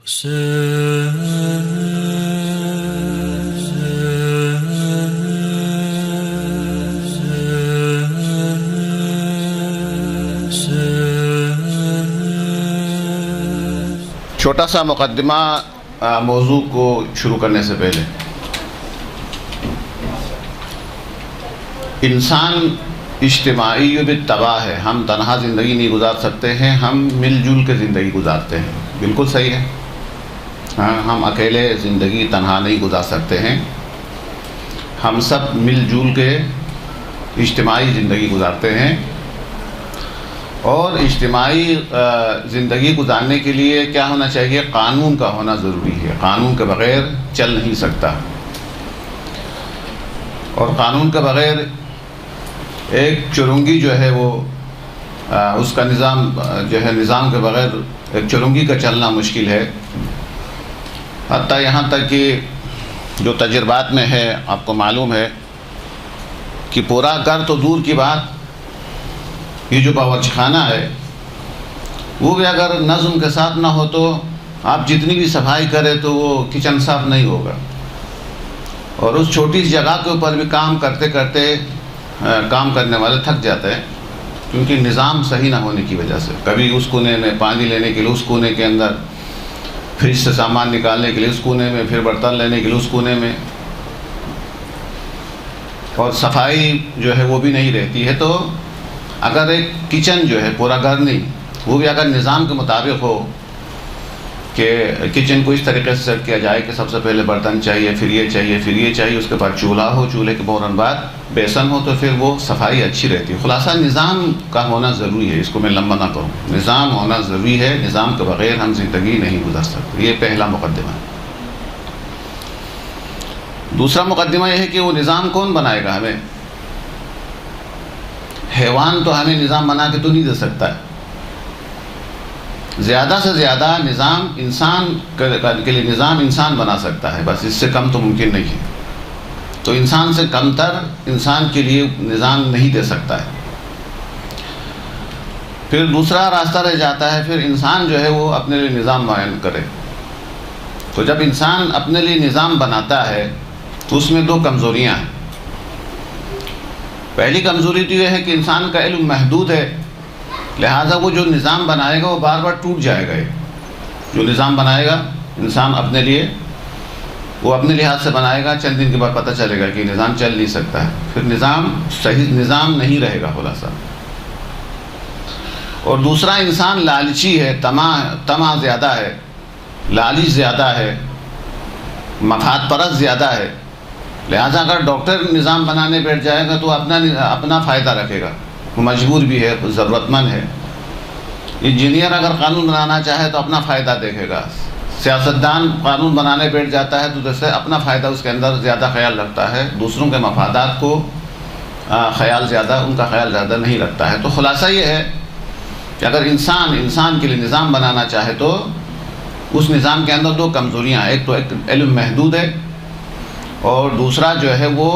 چھوٹا سا مقدمہ موضوع کو شروع کرنے سے پہلے، انسان اجتماعی بالطبع ہے. ہم تنہا زندگی نہیں گزار سکتے ہیں، ہم مل جل کے زندگی گزارتے ہیں. بالکل صحیح ہے. ہم اکیلے زندگی تنہا نہیں گزار سکتے ہیں، ہم سب مل جل کے اجتماعی زندگی گزارتے ہیں. اور اجتماعی زندگی گزارنے کے لیے کیا ہونا چاہیے؟ قانون کا ہونا ضروری ہے. قانون کے بغیر چل نہیں سکتا. اور قانون کے بغیر ایک چرنگی جو ہے وہ اس کا نظام جو ہے، نظام کے بغیر ایک چرنگی کا چلنا مشکل ہے. حتیٰ یہاں تک کہ جو تجربات میں ہے، آپ کو معلوم ہے کہ پورا گھر تو دور کی بات، یہ جو باورچی خانہ ہے وہ بھی اگر نظم کے ساتھ نہ ہو تو آپ جتنی بھی صفائی کرے تو وہ کچن صاف نہیں ہوگا. اور اس چھوٹی سی جگہ کے اوپر بھی کام کرتے کرتے کام کرنے والے تھک جاتے ہیں، کیونکہ نظام صحیح نہ ہونے کی وجہ سے. کبھی اس کونے میں پانی لینے کے لیے اس کونے کے اندر، فریج سے سامان نکالنے کے لیے اس کونے میں، پھر برتن لینے کے لیے اس کونے میں، اور صفائی جو ہے وہ بھی نہیں رہتی ہے. تو اگر ایک کچن جو ہے، پورا گھر نہیں، وہ بھی اگر نظام کے مطابق ہو کہ کچن کو اس طریقے سے سیٹ کیا جائے کہ سب سے پہلے برتن چاہیے، پھر یہ چاہیے، پھر یہ چاہیے، اس کے بعد چولہا ہو، چولہے کے فوراً بعد بیسن ہو، تو پھر وہ صفائی اچھی رہتی ہے. خلاصہ نظام کا ہونا ضروری ہے. اس کو میں لمبا نہ کروں، نظام ہونا ضروری ہے. نظام کے بغیر ہم زندگی نہیں گزار سکتے. یہ پہلا مقدمہ ہے. دوسرا مقدمہ یہ ہے کہ وہ نظام کون بنائے گا ہمیں؟ حیوان تو ہمیں نظام بنا کے تو نہیں دے سکتا ہے. زیادہ سے زیادہ نظام انسان کے لیے نظام انسان بنا سکتا ہے، بس اس سے کم تو ممکن نہیں ہے. تو انسان سے کم تر انسان کے لیے نظام نہیں دے سکتا ہے. پھر دوسرا راستہ رہ جاتا ہے، پھر انسان جو ہے وہ اپنے لیے نظام معین کرے. تو جب انسان اپنے لیے نظام بناتا ہے تو اس میں دو کمزوریاں ہیں. پہلی کمزوری تو یہ ہے کہ انسان کا علم محدود ہے، لہٰذا وہ جو نظام بنائے گا وہ بار بار ٹوٹ جائے گا. جو نظام بنائے گا انسان اپنے لیے، وہ اپنے لحاظ سے بنائے گا، چند دن کے بعد پتہ چلے گا کہ نظام چل نہیں سکتا ہے. پھر نظام صحیح نظام نہیں رہے گا خلاصہ. اور دوسرا، انسان لالچی ہے، طمع زیادہ ہے، لالچ زیادہ ہے، مفاد پرست زیادہ ہے. لہٰذا اگر ڈاکٹر نظام بنانے بیٹھ جائے گا تو اپنا فائدہ رکھے گا، وہ مجبور بھی ہے، ضرورت مند ہے. انجینئر اگر قانون بنانا چاہے تو اپنا فائدہ دیکھے گا. سیاستدان قانون بنانے بیٹھ جاتا ہے تو جیسے اپنا فائدہ اس کے اندر زیادہ خیال رکھتا ہے، دوسروں کے مفادات کو ان کا خیال زیادہ نہیں رکھتا ہے. تو خلاصہ یہ ہے کہ اگر انسان کے لیے نظام بنانا چاہے تو اس نظام کے اندر دو کمزوریاں ہیں. ایک تو علم محدود ہے، اور دوسرا جو ہے وہ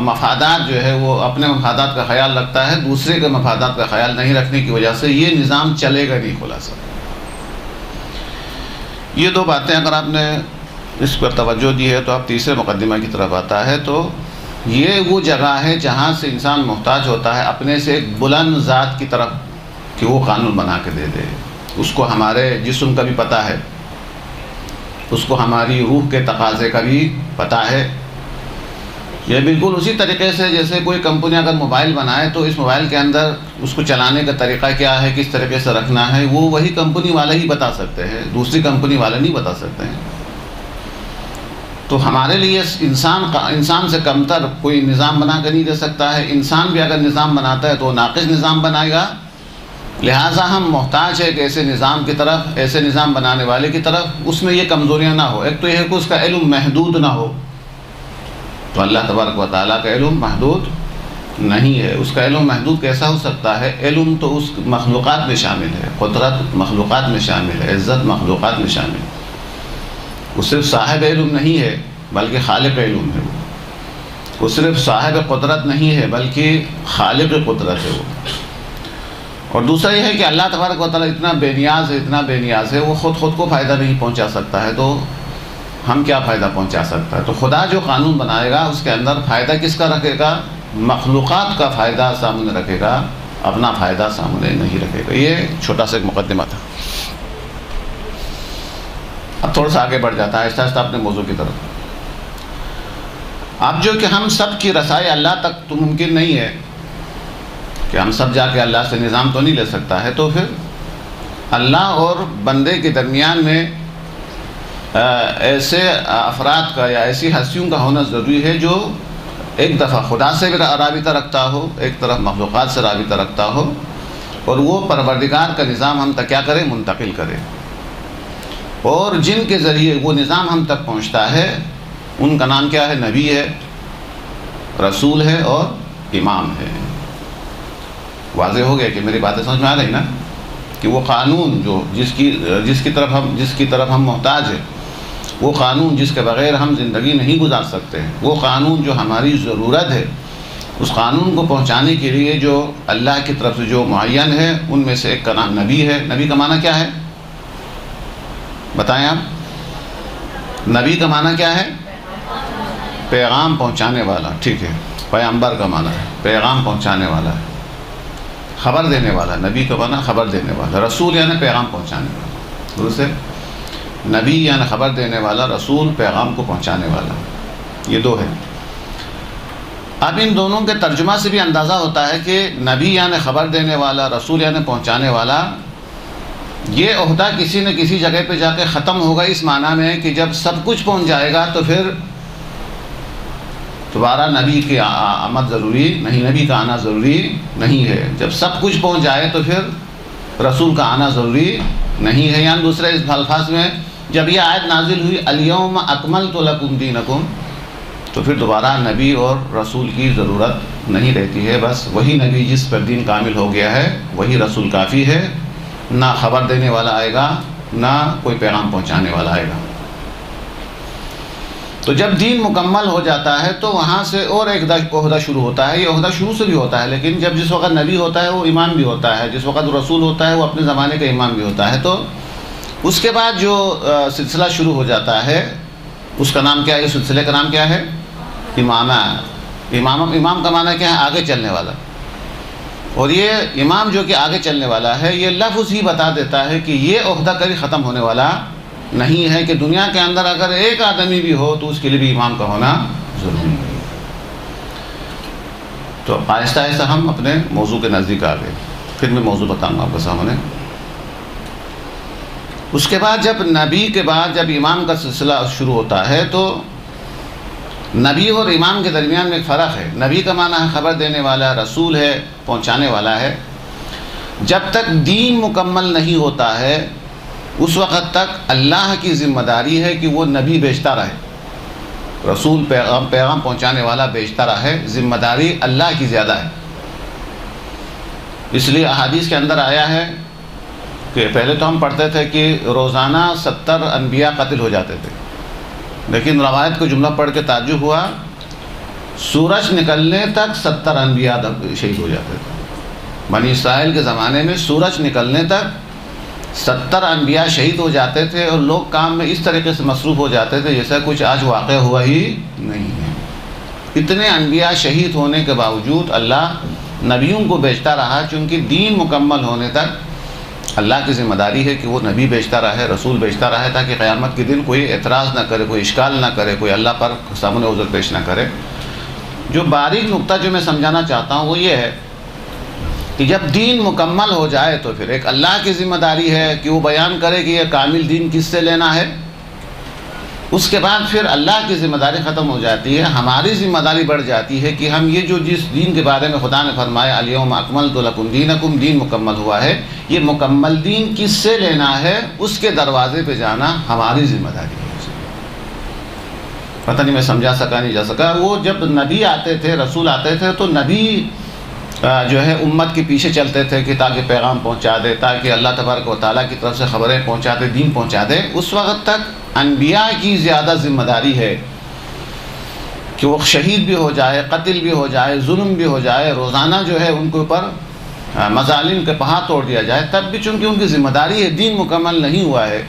مفادات جو ہے وہ اپنے مفادات کا خیال رکھتا ہے، دوسرے کے مفادات کا خیال نہیں رکھنے کی وجہ سے یہ نظام چلے گا نہیں. خلاصہ یہ دو باتیں اگر آپ نے اس پر توجہ دی ہے تو آپ تیسرے مقدمہ کی طرف آتا ہے. تو یہ وہ جگہ ہے جہاں سے انسان محتاج ہوتا ہے اپنے سے ایک بلند ذات کی طرف کہ وہ قانون بنا کے دے دے. اس کو ہمارے جسم کا بھی پتہ ہے، اس کو ہماری روح کے تقاضے کا بھی پتہ ہے. یہ بالکل اسی طریقے سے جیسے کوئی کمپنی اگر موبائل بنائے تو اس موبائل کے اندر اس کو چلانے کا طریقہ کیا ہے، کس طریقے سے رکھنا ہے، وہ وہی کمپنی والے ہی بتا سکتے ہیں، دوسری کمپنی والے نہیں بتا سکتے ہیں. تو ہمارے لیے انسان سے کمتر کوئی نظام بنا کے نہیں دے سکتا ہے. انسان بھی اگر نظام بناتا ہے تو ناقص نظام بنائے گا. لہٰذا ہم محتاج ہے کہ ایسے نظام کی طرف، ایسے نظام بنانے والے کی طرف اس میں یہ کمزوریاں نہ ہو. ایک تو یہ ہے کہ اس کا علم محدود نہ ہو. تو اللہ تبارک و تعالیٰ کا علم محدود نہیں ہے. اس کا علم محدود کیسا ہو سکتا ہے؟ علم تو اس مخلوقات میں شامل ہے، قدرت مخلوقات میں شامل ہے، عزت مخلوقات میں شامل ہے. وہ صرف صاحب علم نہیں ہے بلکہ خالق علم ہے. وہ صرف صاحب قدرت نہیں ہے بلکہ خالق قدرت ہے. اور دوسرا یہ ہے کہ اللہ تبارک و تعالیٰ اتنا بے نیاز ہے وہ خود کو فائدہ نہیں پہنچا سکتا ہے، تو ہم کیا فائدہ پہنچا سکتا ہے؟ تو خدا جو قانون بنائے گا اس کے اندر فائدہ کس کا رکھے گا؟ مخلوقات کا فائدہ سامنے رکھے گا، اپنا فائدہ سامنے نہیں رکھے گا۔ یہ چھوٹا سا ایک مقدمہ تھا۔ اب تھوڑا سا آگے بڑھ جاتا ہے آہستہ آہستہ اپنے موضوع کی طرف۔ اب جو کہ ہم سب کی رسائی اللہ تک تو ممکن نہیں ہے کہ ہم سب جا کے اللہ سے نظام تو نہیں لے سکتا ہے، تو پھر اللہ اور بندے کے درمیان میں ایسے افراد کا یا ایسی ہستیوں کا ہونا ضروری ہے جو ایک دفعہ خدا سے بھی رابطہ رکھتا ہو، ایک طرف مخلوقات سے رابطہ رکھتا ہو، اور وہ پروردگار کا نظام ہم تک کیا کرے؟ منتقل کرے۔ اور جن کے ذریعے وہ نظام ہم تک پہنچتا ہے ان کا نام کیا ہے؟ نبی ہے، رسول ہے اور امام ہے۔ واضح ہو گیا کہ میری باتیں سمجھ میں آ رہی نا؟ کہ وہ قانون جو جس کی طرف ہم محتاج ہیں، وہ قانون جس کے بغیر ہم زندگی نہیں گزار سکتے ہیں، وہ قانون جو ہماری ضرورت ہے، اس قانون کو پہنچانے کے لیے جو اللہ کی طرف سے جو معین ہے ان میں سے ایک کا نام نبی ہے۔ نبی کا معنی کیا ہے؟ بتائیں آپ، نبی کا معنی کیا ہے؟ پیغام پہنچانے والا، ٹھیک ہے۔ پیغمبر کا معنی ہے پیغام پہنچانے والا ہے، خبر دینے والا۔ نبی کا معنی خبر دینے والا، رسول یعنی پیغام پہنچانے والا، درست ہے؟ نبی یعنی خبر دینے والا، رسول پیغام کو پہنچانے والا، یہ دو ہے۔ اب ان دونوں کے ترجمہ سے بھی اندازہ ہوتا ہے کہ نبی یعنی خبر دینے والا، رسول یعنی پہنچانے والا، یہ عہدہ کسی نہ کسی جگہ پہ جا کے ختم ہوگا، اس معنی میں کہ جب سب کچھ پہنچ جائے گا تو پھر دوبارہ نبی کی آمد ضروری نہیں، نبی کا آنا ضروری نہیں ہے۔ جب سب کچھ پہنچ جائے تو پھر رسول کا آنا ضروری نہیں ہے۔ یعنی دوسرے اس الفاظ میں جب یہ آیت نازل ہوئی الیوم اکملت لکم دینکم، تو پھر دوبارہ نبی اور رسول کی ضرورت نہیں رہتی ہے، بس وہی نبی جس پر دین کامل ہو گیا ہے وہی رسول کافی ہے، نہ خبر دینے والا آئے گا نہ کوئی پیغام پہنچانے والا آئے گا۔ تو جب دین مکمل ہو جاتا ہے تو وہاں سے اور ایک عہدہ شروع ہوتا ہے۔ یہ عہدہ شروع سے بھی ہوتا ہے، لیکن جب جس وقت نبی ہوتا ہے وہ امام بھی ہوتا ہے، جس وقت رسول ہوتا ہے وہ اپنے زمانے کا امام بھی ہوتا ہے۔ تو اس کے بعد جو سلسلہ شروع ہو جاتا ہے اس کا نام کیا ہے؟ اس سلسلے کا نام کیا ہے؟ امامہ۔ امام کا معنی کیا ہے؟ آگے چلنے والا۔ اور یہ امام جو کہ آگے چلنے والا ہے، یہ لفظ ہی بتا دیتا ہے کہ یہ عہدہ کبھی ختم ہونے والا نہیں ہے، کہ دنیا کے اندر اگر ایک آدمی بھی ہو تو اس کے لیے بھی امام کا ہونا ضروری ہے۔ تو آہستہ آہستہ ہم اپنے موضوع کے نزدیک آ گئے، پھر میں موضوع بتاؤں گا آپ کے سامنے۔ اس کے بعد جب نبی کے بعد جب امام کا سلسلہ شروع ہوتا ہے تو نبی اور امام کے درمیان میں ایک فرق ہے۔ نبی کا معنی ہے خبر دینے والا، رسول ہے پہنچانے والا ہے۔ جب تک دین مکمل نہیں ہوتا ہے اس وقت تک اللہ کی ذمہ داری ہے کہ وہ نبی بھیجتا رہے، رسول پیغام پہنچانے والا بھیجتا رہے، ذمہ داری اللہ کی زیادہ ہے۔ اس لیے احادیث کے اندر آیا ہے کہ پہلے تو ہم پڑھتے تھے کہ روزانہ 70 انبیاء قتل ہو جاتے تھے، لیکن روایت کو جملہ پڑھ کے تعجب ہوا، سورج نکلنے تک 70 انبیاء شہید ہو جاتے تھے۔ بنی اسرائیل کے زمانے میں سورج نکلنے تک 70 انبیاء شہید ہو جاتے تھے، اور لوگ کام میں اس طریقے سے مصروف ہو جاتے تھے جیسا کچھ آج واقع ہوا ہی نہیں ہے۔ اتنے انبیاء شہید ہونے کے باوجود اللہ نبیوں کو بھیجتا رہا، چونکہ دین مکمل ہونے تک اللہ کی ذمہ داری ہے کہ وہ نبی بھیجتا رہے، رسول بھیجتا رہے، تاکہ قیامت کے دن کوئی اعتراض نہ کرے، کوئی اشکال نہ کرے، کوئی اللہ پر سامنے عذر پیش نہ کرے۔ جو باریک نقطہ جو میں سمجھانا چاہتا ہوں وہ یہ ہے کہ جب دین مکمل ہو جائے تو پھر ایک اللہ کی ذمہ داری ہے کہ وہ بیان کرے کہ یہ کامل دین کس سے لینا ہے۔ اس کے بعد پھر اللہ کی ذمہ داری ختم ہو جاتی ہے، ہماری ذمہ داری بڑھ جاتی ہے کہ ہم یہ جو جس دین کے بارے میں خدا نے فرمایا الیوم اکملت لکم دینکم، دین مکمل ہوا ہے، یہ مکمل دین کس سے لینا ہے، اس کے دروازے پہ جانا ہماری ذمہ داری ہے۔ پتہ نہیں میں سمجھا سکا نہیں جا سکا۔ وہ جب نبی آتے تھے، رسول آتے تھے، تو نبی جو ہے امت کے پیچھے چلتے تھے کہ تاکہ پیغام پہنچا دے، تاکہ اللہ تبارک و تعالیٰ کی طرف سے خبریں پہنچا دے، دین پہنچا دے۔ اس وقت تک انبیاء کی زیادہ ذمہ داری ہے کہ وہ شہید بھی ہو جائے، قتل بھی ہو جائے، ظلم بھی ہو جائے، روزانہ جو ہے ان کے اوپر مظالم کے پہاڑ توڑ دیا جائے، تب بھی چونکہ ان کی ذمہ داری ہے، دین مکمل نہیں ہوا ہے،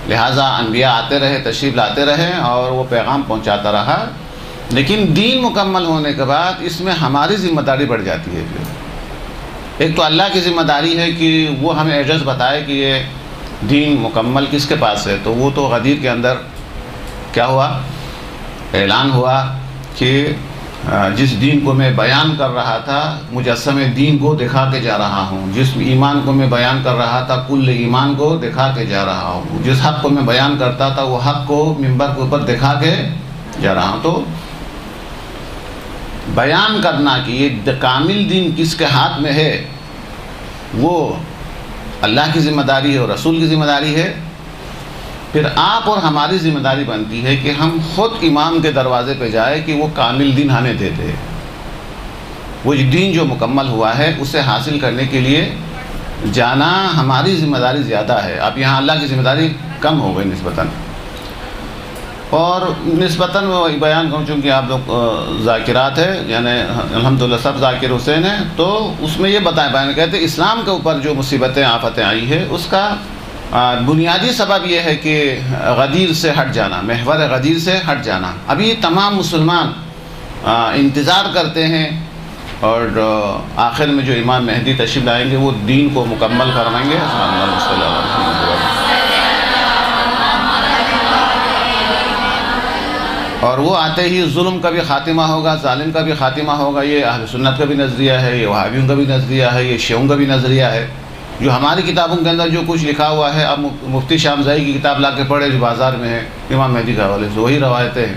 لہٰذا انبیاء آتے رہے، تشریف لاتے رہے اور وہ پیغام پہنچاتا رہا، لیکن دین مکمل ہونے کے بعد اس میں ہماری ذمہ داری بڑھ جاتی ہے۔ پھر ایک تو اللہ کی ذمہ داری ہے کہ وہ ہمیں ایڈریس بتائے کہ یہ دین مکمل کس کے پاس ہے، تو وہ تو غدیر کے اندر کیا ہوا، اعلان ہوا کہ جس دین کو میں بیان کر رہا تھا مجسم دین کو دکھا کے جا رہا ہوں، جس ایمان کو میں بیان کر رہا تھا کل ایمان کو دکھا کے جا رہا ہوں، جس حق کو میں بیان کرتا تھا وہ حق کو ممبر کے اوپر دکھا کے جا رہا ہوں۔ تو بیان کرنا کہ یہ کامل دین کس کے ہاتھ میں ہے وہ اللہ کی ذمہ داری ہے اور رسول کی ذمہ داری ہے۔ پھر آپ اور ہماری ذمہ داری بنتی ہے کہ ہم خود امام کے دروازے پہ جائے کہ وہ کامل دین ہمیں دے دے، وہ دین جو مکمل ہوا ہے اسے حاصل کرنے کے لیے جانا ہماری ذمہ داری زیادہ ہے۔ اب یہاں اللہ کی ذمہ داری کم ہو گئی نسبتاً، اور نسبتاً وہ بیان کروں چونکہ آپ لوگ ذاکرات ہے، یعنی الحمدللہ سب ذاکر حسین ہیں، تو اس میں یہ بیان کہتے ہیں اسلام کے اوپر جو مصیبتیں آفتیں آئی ہے اس کا بنیادی سبب یہ ہے کہ غدیر سے ہٹ جانا، محور غدیر سے ہٹ جانا۔ ابھی تمام مسلمان انتظار کرتے ہیں اور آخر میں جو امام مہدی تشریف لائیں گے وہ دین کو مکمل فرمائیں گے۔ اور وہ آتے ہی ظلم کا بھی خاتمہ ہوگا، ظالم کا بھی خاتمہ ہوگا۔ یہ اہل سنت کا بھی نظریہ ہے، یہ وہابیوں کا بھی نظریہ ہے، یہ شیعوں کا بھی نظریہ ہے۔ جو ہماری کتابوں کے اندر جو کچھ لکھا ہوا ہے، اب مفتی شامزائی کی کتاب لا کے پڑھے جو بازار میں ہے امام مہدی کے حوالے سے، وہی روایتیں ہیں۔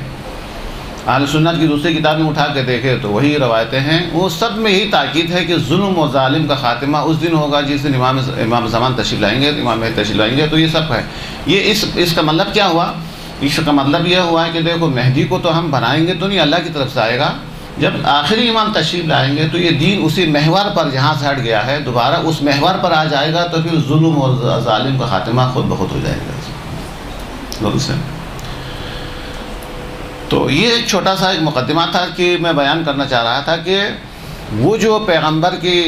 اہل سنت کی دوسری کتاب میں اٹھا کے دیکھے تو وہی روایتیں ہیں، وہ سب میں یہی تاکید ہے کہ ظلم و ظالم کا خاتمہ اس دن ہوگا جس دن امام زمان تشریف لائیں گے، امام مہدی تشریف لائیں گے۔ تو یہ سب ہے، یہ اس کا مطلب کیا ہوا؟ اس کا مطلب یہ ہوا ہے کہ دیکھو مہدی کو تو ہم بنائیں گے تو نہیں، اللہ کی طرف سے آئے گا۔ جب آخری امام تشریف لائیں گے تو یہ دین اسی محور پر جہاں سے ہٹ گیا ہے دوبارہ اس محور پر آ جائے گا، تو پھر ظلم اور ظالم کا خاتمہ خود بخود ہو جائے گا۔ درست ہے۔ تو یہ ایک چھوٹا سا ایک مقدمہ تھا کہ میں بیان کرنا چاہ رہا تھا کہ وہ جو پیغمبر کی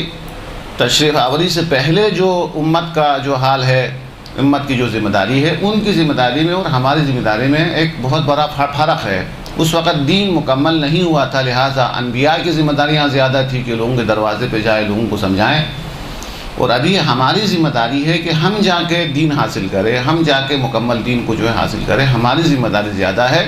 تشریف آوری سے پہلے جو امت کا جو حال ہے، امت کی جو ذمہ داری ہے، ان کی ذمہ داری میں اور ہماری ذمہ داری میں ایک بہت بڑا فرق ہے۔ اس وقت دین مکمل نہیں ہوا تھا، لہٰذا انبیاء کی ذمہ داریاں زیادہ تھی کہ لوگوں کے دروازے پہ جائے، لوگوں کو سمجھائیں، اور ابھی ہماری ذمہ داری ہے کہ ہم جا کے دین حاصل کریں، ہم جا کے مکمل دین کو جو ہے حاصل کریں، ہماری ذمہ داری زیادہ ہے۔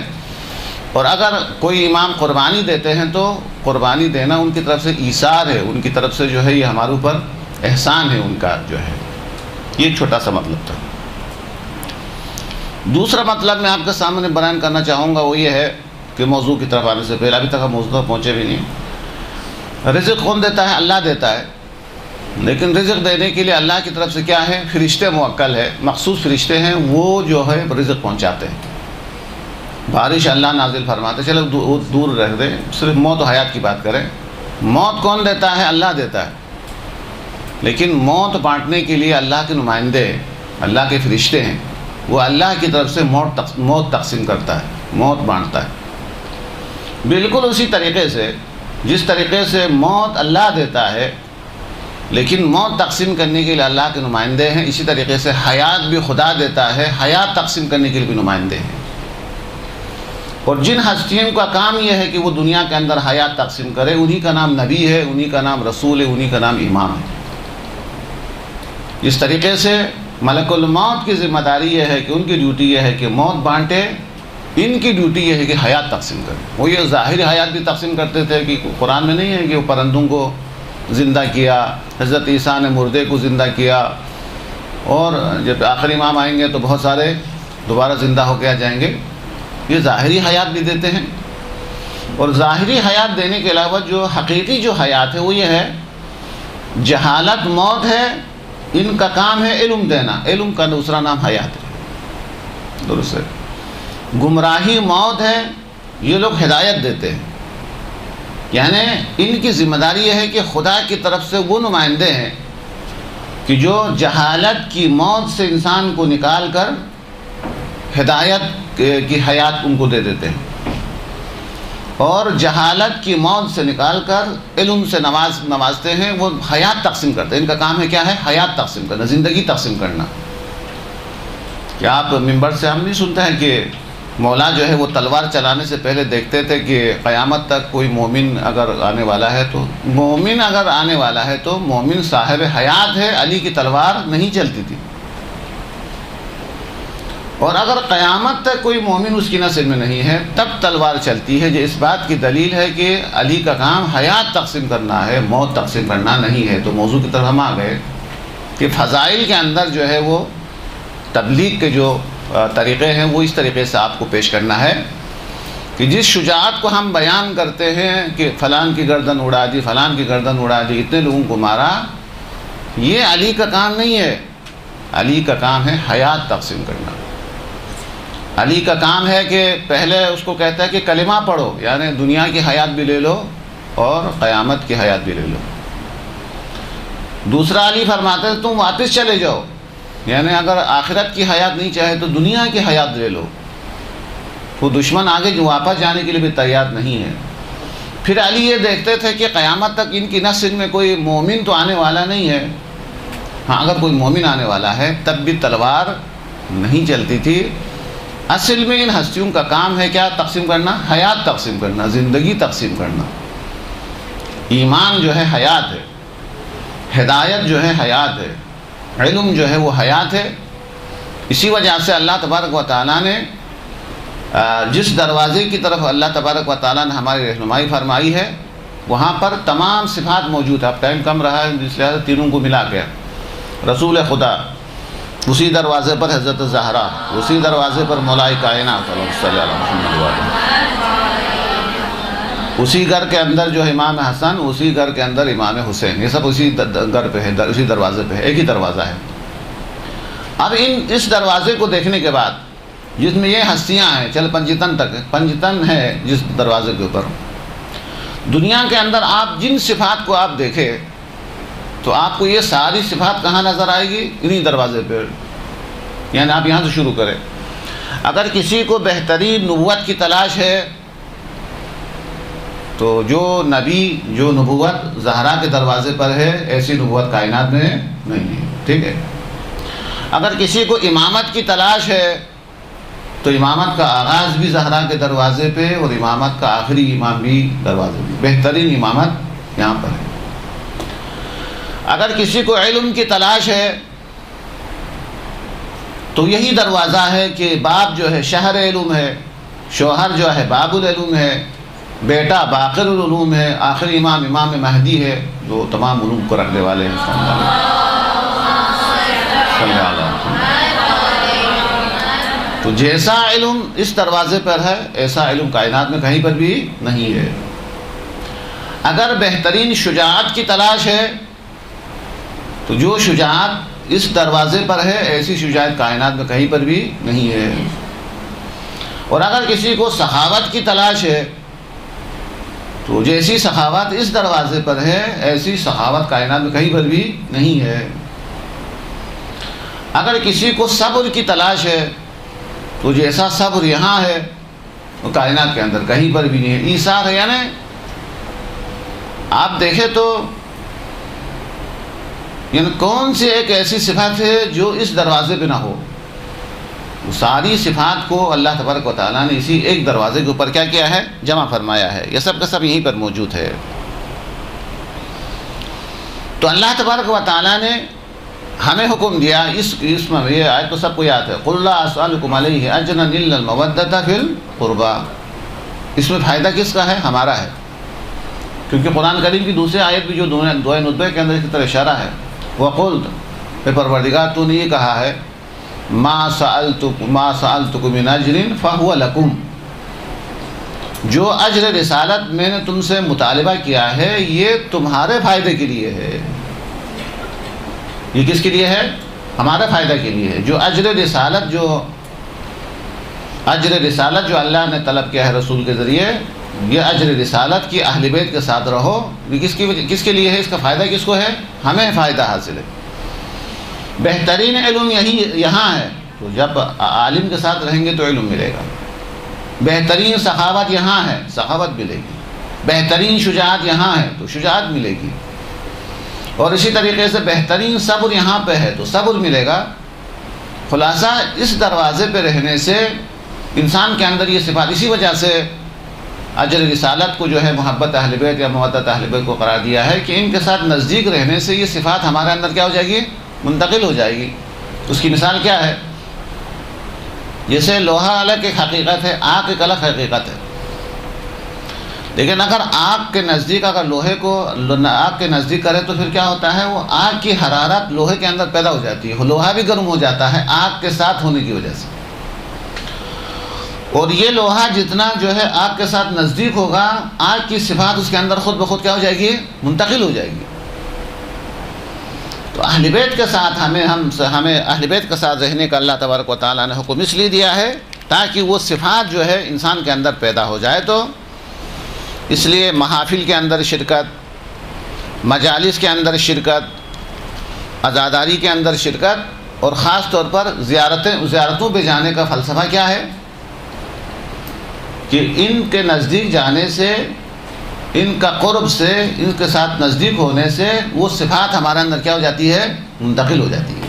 اور اگر کوئی امام قربانی دیتے ہیں تو قربانی دینا ان کی طرف سے ایثار ہے، ان کی طرف سے جو ہے یہ ہمارے اوپر احسان ہے ان کا جو ہے۔ یہ ایک چھوٹا سا مطلب تھا۔ دوسرا مطلب میں آپ کے سامنے بیان کرنا چاہوں گا وہ یہ ہے کہ موضوع کی طرف آنے سے پہلے، ابھی تک ہم موضوع تک پہنچے بھی نہیں۔ رزق کون دیتا ہے؟ اللہ دیتا ہے، لیکن رزق دینے کے لیے اللہ کی طرف سے کیا ہے؟ فرشتے موکل ہے، مخصوص فرشتے ہیں، وہ جو ہے رزق پہنچاتے ہیں۔ بارش اللہ نازل فرماتے، چلو دور رکھ دیں، صرف موت و حیات کی بات کریں۔ موت کون دیتا ہے؟ اللہ دیتا ہے، لیکن موت بانٹنے کے لیے اللہ کے نمائندے، اللہ کے فرشتے ہیں، وہ اللہ کی طرف سے موت تقسیم کرتا ہے، موت بانٹتا ہے۔ بالکل اسی طریقے سے جس طریقے سے موت اللہ دیتا ہے لیکن موت تقسیم کرنے کے لیے اللہ کے نمائندے ہیں، اسی طریقے سے حیات بھی خدا دیتا ہے، حیات تقسیم کرنے کے لیے بھی نمائندے ہیں۔ اور جن ہستیوں کا کام یہ ہے کہ وہ دنیا کے اندر حیات تقسیم کرے، انہی کا نام نبی ہے، انہی کا نام رسول ہے، انہی کا نام امام ہے۔ اس طریقے سے ملک الموت کی ذمہ داری یہ ہے کہ ان کی ڈیوٹی یہ ہے کہ موت بانٹے، ان کی ڈیوٹی یہ ہے کہ حیات تقسیم کرے۔ وہ یہ ظاہری حیات بھی تقسیم کرتے تھے کہ قرآن میں نہیں ہے کہ وہ پرندوں کو زندہ کیا، حضرت عیسیٰ نے مردے کو زندہ کیا، اور جب آخری امام آئیں گے تو بہت سارے دوبارہ زندہ ہو کے آ جائیں گے۔ یہ ظاہری حیات بھی دیتے ہیں، اور ظاہری حیات دینے کے علاوہ جو حقیقی جو حیات ہے وہ یہ ہے، جہالت موت ہے، ان کا کام ہے علم دینا، علم کا دوسرا نام حیات ہے۔ درست ہے۔ گمراہی موت ہے، یہ لوگ ہدایت دیتے ہیں، یعنی ان کی ذمہ داری یہ ہے کہ خدا کی طرف سے وہ نمائندے ہیں کہ جو جہالت کی موت سے انسان کو نکال کر ہدایت کی حیات ان کو دے دیتے ہیں۔ اور جہالت کی موت سے نکال کر علم سے نوازتے ہیں. وہ حیات تقسیم کرتے ہیں. ان کا کام ہے کیا ہے؟ حیات تقسیم کرنا، زندگی تقسیم کرنا. کیا آپ ممبر سے ہم نہیں سنتے ہیں کہ مولا جو ہے وہ تلوار چلانے سے پہلے دیکھتے تھے کہ قیامت تک کوئی مومن اگر آنے والا ہے تو مومن صاحب حیات ہے، علی کی تلوار نہیں چلتی تھی. اور اگر قیامت تک کوئی مومن اس کی نسل میں نہیں ہے تب تلوار چلتی ہے. جو اس بات کی دلیل ہے کہ علی کا کام حیات تقسیم کرنا ہے، موت تقسیم کرنا نہیں ہے. تو موضوع کی طرف ہم آ گئے کہ فضائل کے اندر جو ہے وہ تبلیغ کے جو طریقے ہیں وہ اس طریقے سے آپ کو پیش کرنا ہے کہ جس شجاعت کو ہم بیان کرتے ہیں کہ فلان کی گردن اڑا دی، فلان کی گردن اڑا دی، اتنے لوگوں کو مارا، یہ علی کا کام نہیں ہے. علی کا کام ہے حیات تقسیم کرنا. علی کا کام ہے کہ پہلے اس کو کہتا ہے کہ کلمہ پڑھو، یعنی دنیا کی حیات بھی لے لو اور قیامت کی حیات بھی لے لو. دوسرا علی فرماتے ہیں تم واپس چلے جاؤ، یعنی اگر آخرت کی حیات نہیں چاہے تو دنیا کی حیات لے لو. وہ دشمن آگے جو واپس جانے کے لیے بھی تیار نہیں ہے. پھر علی یہ دیکھتے تھے کہ قیامت تک ان کی نسل میں کوئی مومن تو آنے والا نہیں ہے. ہاں اگر کوئی مومن آنے والا ہے تب بھی تلوار نہیں چلتی تھی. اصل میں ان ہستیوں کا کام ہے کیا؟ تقسیم کرنا، حیات تقسیم کرنا، زندگی تقسیم کرنا. ایمان جو ہے حیات ہے، ہدایت جو ہے حیات ہے، علم جو ہے وہ حیات ہے. اسی وجہ سے اللہ تبارک و تعالیٰ نے جس دروازے کی طرف اللہ تبارک و تعالیٰ نے ہماری رہنمائی فرمائی ہے وہاں پر تمام صفات موجود ہے. اب ٹائم کم رہا ہے اس لحاظ سے تینوں کو ملا کے رسول خدا، اسی دروازے پر حضرت زہرا، اسی دروازے پر مولائے کائنات صلی اللہ علیہ وسلم، اسی گھر کے اندر جو ہے امام حسن، اسی گھر کے اندر امام حسین، یہ سب اسی گھر پہ ہے، اسی دروازے پہ ہے، ایک ہی دروازہ ہے. اب اس دروازے کو دیکھنے کے بعد جس میں یہ ہستیاں ہیں، چل پنجتن تک، پنجتن ہے جس دروازے کے اوپر، دنیا کے اندر آپ جن صفات کو آپ دیکھیں تو آپ کو یہ ساری صفات کہاں نظر آئے گی؟ انہی دروازے پہ. یعنی آپ یہاں سے شروع کریں. اگر کسی کو بہترین نبوت کی تلاش ہے تو جو نبی، جو نبوت زہرا کے دروازے پر ہے ایسی نبوت کائنات میں نہیں ہے. ٹھیک ہے. اگر کسی کو امامت کی تلاش ہے تو امامت کا آغاز بھی زہرا کے دروازے پہ اور امامت کا آخری امام بھی دروازے پہ. بہترین امامت یہاں پر ہے. اگر کسی کو علم کی تلاش ہے تو یہی دروازہ ہے کہ باپ جو ہے شہر علم ہے، شوہر جو ہے باب العلوم ہے، بیٹا باقر العلوم ہے، آخری امام امام مہدی ہے جو تمام علوم کو رکھنے والے ہیں. تو جیسا علم اس دروازے پر ہے ایسا علم کائنات میں کہیں پر بھی نہیں ہے. اگر بہترین شجاعت کی تلاش ہے تو جو شجاعت اس دروازے پر ہے ایسی شجاعت کائنات میں کہیں پر بھی نہیں ہے. اور اگر کسی کو سخاوت کی تلاش ہے تو جیسی سخاوت اس دروازے پر ہے ایسی سخاوت کائنات میں کہیں پر بھی نہیں ہے. اگر کسی کو صبر کی تلاش ہے تو جیسا صبر یہاں ہے وہ کائنات کے اندر کہیں پر بھی نہیں ہے. ایثار ہے، یعنی آپ دیکھیں تو یعنی کون سی ایک ایسی صفات ہے جو اس دروازے پہ نہ ہو. ساری صفات کو اللہ تبارک و تعالیٰ نے اسی ایک دروازے کے اوپر کیا ہے؟ جمع فرمایا ہے. یہ سب کا سب یہیں پر موجود ہے. تو اللہ تبارک و تعالیٰ نے ہمیں حکم دیا اس میں، یہ آیت تو سب کو یاد ہے، قُلْ لَا أَسْأَلُكُمْ عَلَيْهِ أَجْرًا إِلَّا الْمَوَدَّةَ فِي الْقُرْبَى. اس میں فائدہ کس کا ہے؟ ہمارا ہے. کیونکہ قرآن کریم کی دوسری آیت بھی جو دعائے ندبہ کے اندر اس کی طرح اشارہ ہے، وَقُلْتُ، اے پروردگار تو نے یہ کہا ہے مَا سَأَلْتُكُم مِّنْ أَجْرٍ فَهُوَ لَكُمْ. جو اجر رسالت میں نے تم سے مطالبہ کیا ہے یہ تمہارے فائدے کے لیے ہے. یہ کس کے لیے ہے؟ ہمارے فائدہ کے لیے ہے. جو اجر رسالت جو اللہ نے طلب کیا ہے رسول کے ذریعے، یہ اجر رسالت کی اہل بیت کے ساتھ رہو. یہ کس کے لیے ہے؟ اس کا فائدہ کس کو ہے؟ ہمیں فائدہ حاصل ہے. بہترین علم یہاں ہے. تو جب عالم کے ساتھ رہیں گے تو علم ملے گا. بہترین سخاوت یہاں ہے، سخاوت ملے گی، بہترین شجاعت یہاں ہے تو شجاعت ملے گی، اور اسی طریقے سے بہترین صبر یہاں پہ ہے تو صبر ملے گا۔ خلاصہ اس دروازے پہ رہنے سے انسان کے اندر یہ صفات، اسی وجہ سے اجر رسالت کو جو ہے محبت اہل بیت یا مودت اہل بیت کو قرار دیا ہے کہ ان کے ساتھ نزدیک رہنے سے یہ صفات ہمارے اندر کیا ہو جائے گی، منتقل ہو جائے گی۔ اس کی مثال کیا ہے؟ جیسے لوہا الگ ایک حقیقت ہے، آگ ایک الگ حقیقت ہے، لیکن اگر آگ کے نزدیک اگر لوہے کو آگ کے نزدیک کرے تو پھر کیا ہوتا ہے، وہ آگ کی حرارت لوہے کے اندر پیدا ہو جاتی ہے، لوہا بھی گرم ہو جاتا ہے آگ کے ساتھ ہونے کی وجہ سے، اور یہ لوہا جتنا جو ہے آگ کے ساتھ نزدیک ہوگا آگ کی صفات اس کے اندر خود بخود کیا ہو جائے گی، منتقل ہو جائے گی۔ تو اہل بیت کے ساتھ ہمیں اہل بیت کے ساتھ رہنے کا اللہ تبارک و تعالیٰ نے حکم اس لیے دیا ہے تاکہ وہ صفات جو ہے انسان کے اندر پیدا ہو جائے۔ تو اس لیے محافل کے اندر شرکت، مجالس کے اندر شرکت، عزاداری کے اندر شرکت، اور خاص طور پر زیارتوں پہ جانے کا فلسفہ کیا ہے کہ ان کے نزدیک جانے سے، ان کا قرب سے، ان کے ساتھ نزدیک ہونے سے وہ صفات ہمارے اندر کیا ہو جاتی ہے، منتقل ہو جاتی ہے۔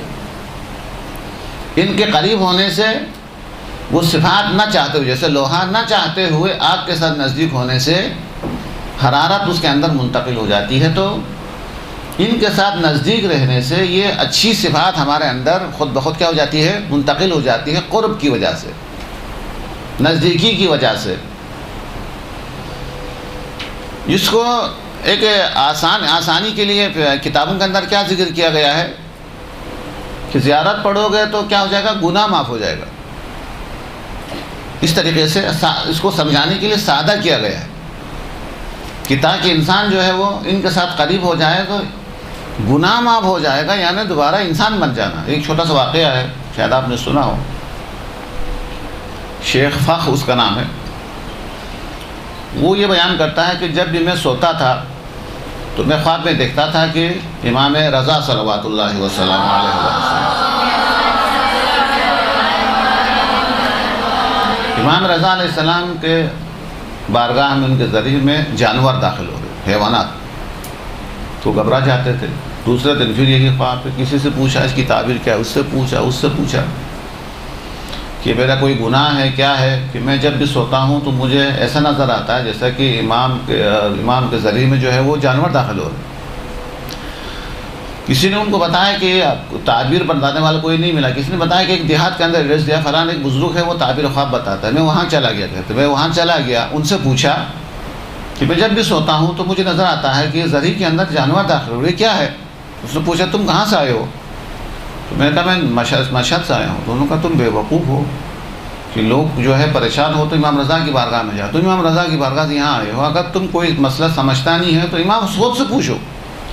ان کے قریب ہونے سے وہ صفات نہ چاہتے ہوئے، جیسے لوہا نہ چاہتے ہوئے آگ کے ساتھ نزدیک ہونے سے حرارت اس کے اندر منتقل ہو جاتی ہے، تو ان کے ساتھ نزدیک رہنے سے یہ اچھی صفات ہمارے اندر خود بخود کیا ہو جاتی ہے، منتقل ہو جاتی ہے، قرب کی وجہ سے، نزدیکی کی وجہ سے۔ جس کو ایک آسانی کے لیے کتابوں کے اندر کیا ذکر کیا گیا ہے کہ زیارت پڑھو گے تو کیا ہو جائے گا، گناہ معاف ہو جائے گا۔ اس طریقے سے اس کو سمجھانے کے لیے سادہ کیا گیا ہے کہ تاکہ انسان جو ہے وہ ان کے ساتھ قریب ہو جائے تو گناہ معاف ہو جائے گا، یعنی دوبارہ انسان بن جانا۔ ایک چھوٹا سا واقعہ ہے، شاید آپ نے سنا ہو، شیخ فخ اس کا نام ہے، وہ یہ بیان کرتا ہے کہ جب بھی میں سوتا تھا تو میں خواب میں دیکھتا تھا کہ امام رضا صلوات اللہ وسلم علیہ وسلم، امام رضا علیہ السلام کے بارگاہ میں ان کے ذریعے میں جانور داخل ہو گئے، حیوانات، تو گھبرا جاتے تھے۔ دوسرے دن پھر یہی خواب، کسی سے پوچھا اس کی تعبیر کیا ہے، اس سے پوچھا کہ میرا کوئی گناہ ہے کیا ہے کہ میں جب بھی سوتا ہوں تو مجھے ایسا نظر آتا ہے جیسا کہ امام کے ذریعے میں جو ہے وہ جانور داخل ہو رہے۔ کسی نے ان کو بتایا کہ تعبیر بتانے والا کوئی نہیں ملا، کسی نے بتایا کہ ایک دیہات کے اندر ایڈریس دیا، فلاں ایک بزرگ ہے وہ تعبیر خواب بتاتا ہے، میں وہاں چلا گیا تھا، تو میں وہاں چلا گیا، ان سے پوچھا کہ میں جب بھی سوتا ہوں تو مجھے نظر آتا ہے کہ ذریعے کے اندر جانور داخل ہو رہے، کیا ہے؟ اس نے پوچھا تم کہاں سے آئے ہو؟ تو میں نے کہا میں مشہد سے آیا ہوں۔ تو انہوں نے کہا تم بے وقوف ہو کہ لوگ جو ہے پریشان ہو تو امام رضا کی بارگاہ میں جاؤ، تم امام رضا کی بارگاہ سے یہاں آئے ہو، اگر تم کوئی مسئلہ سمجھتا نہیں ہے تو امام خود سے پوچھو،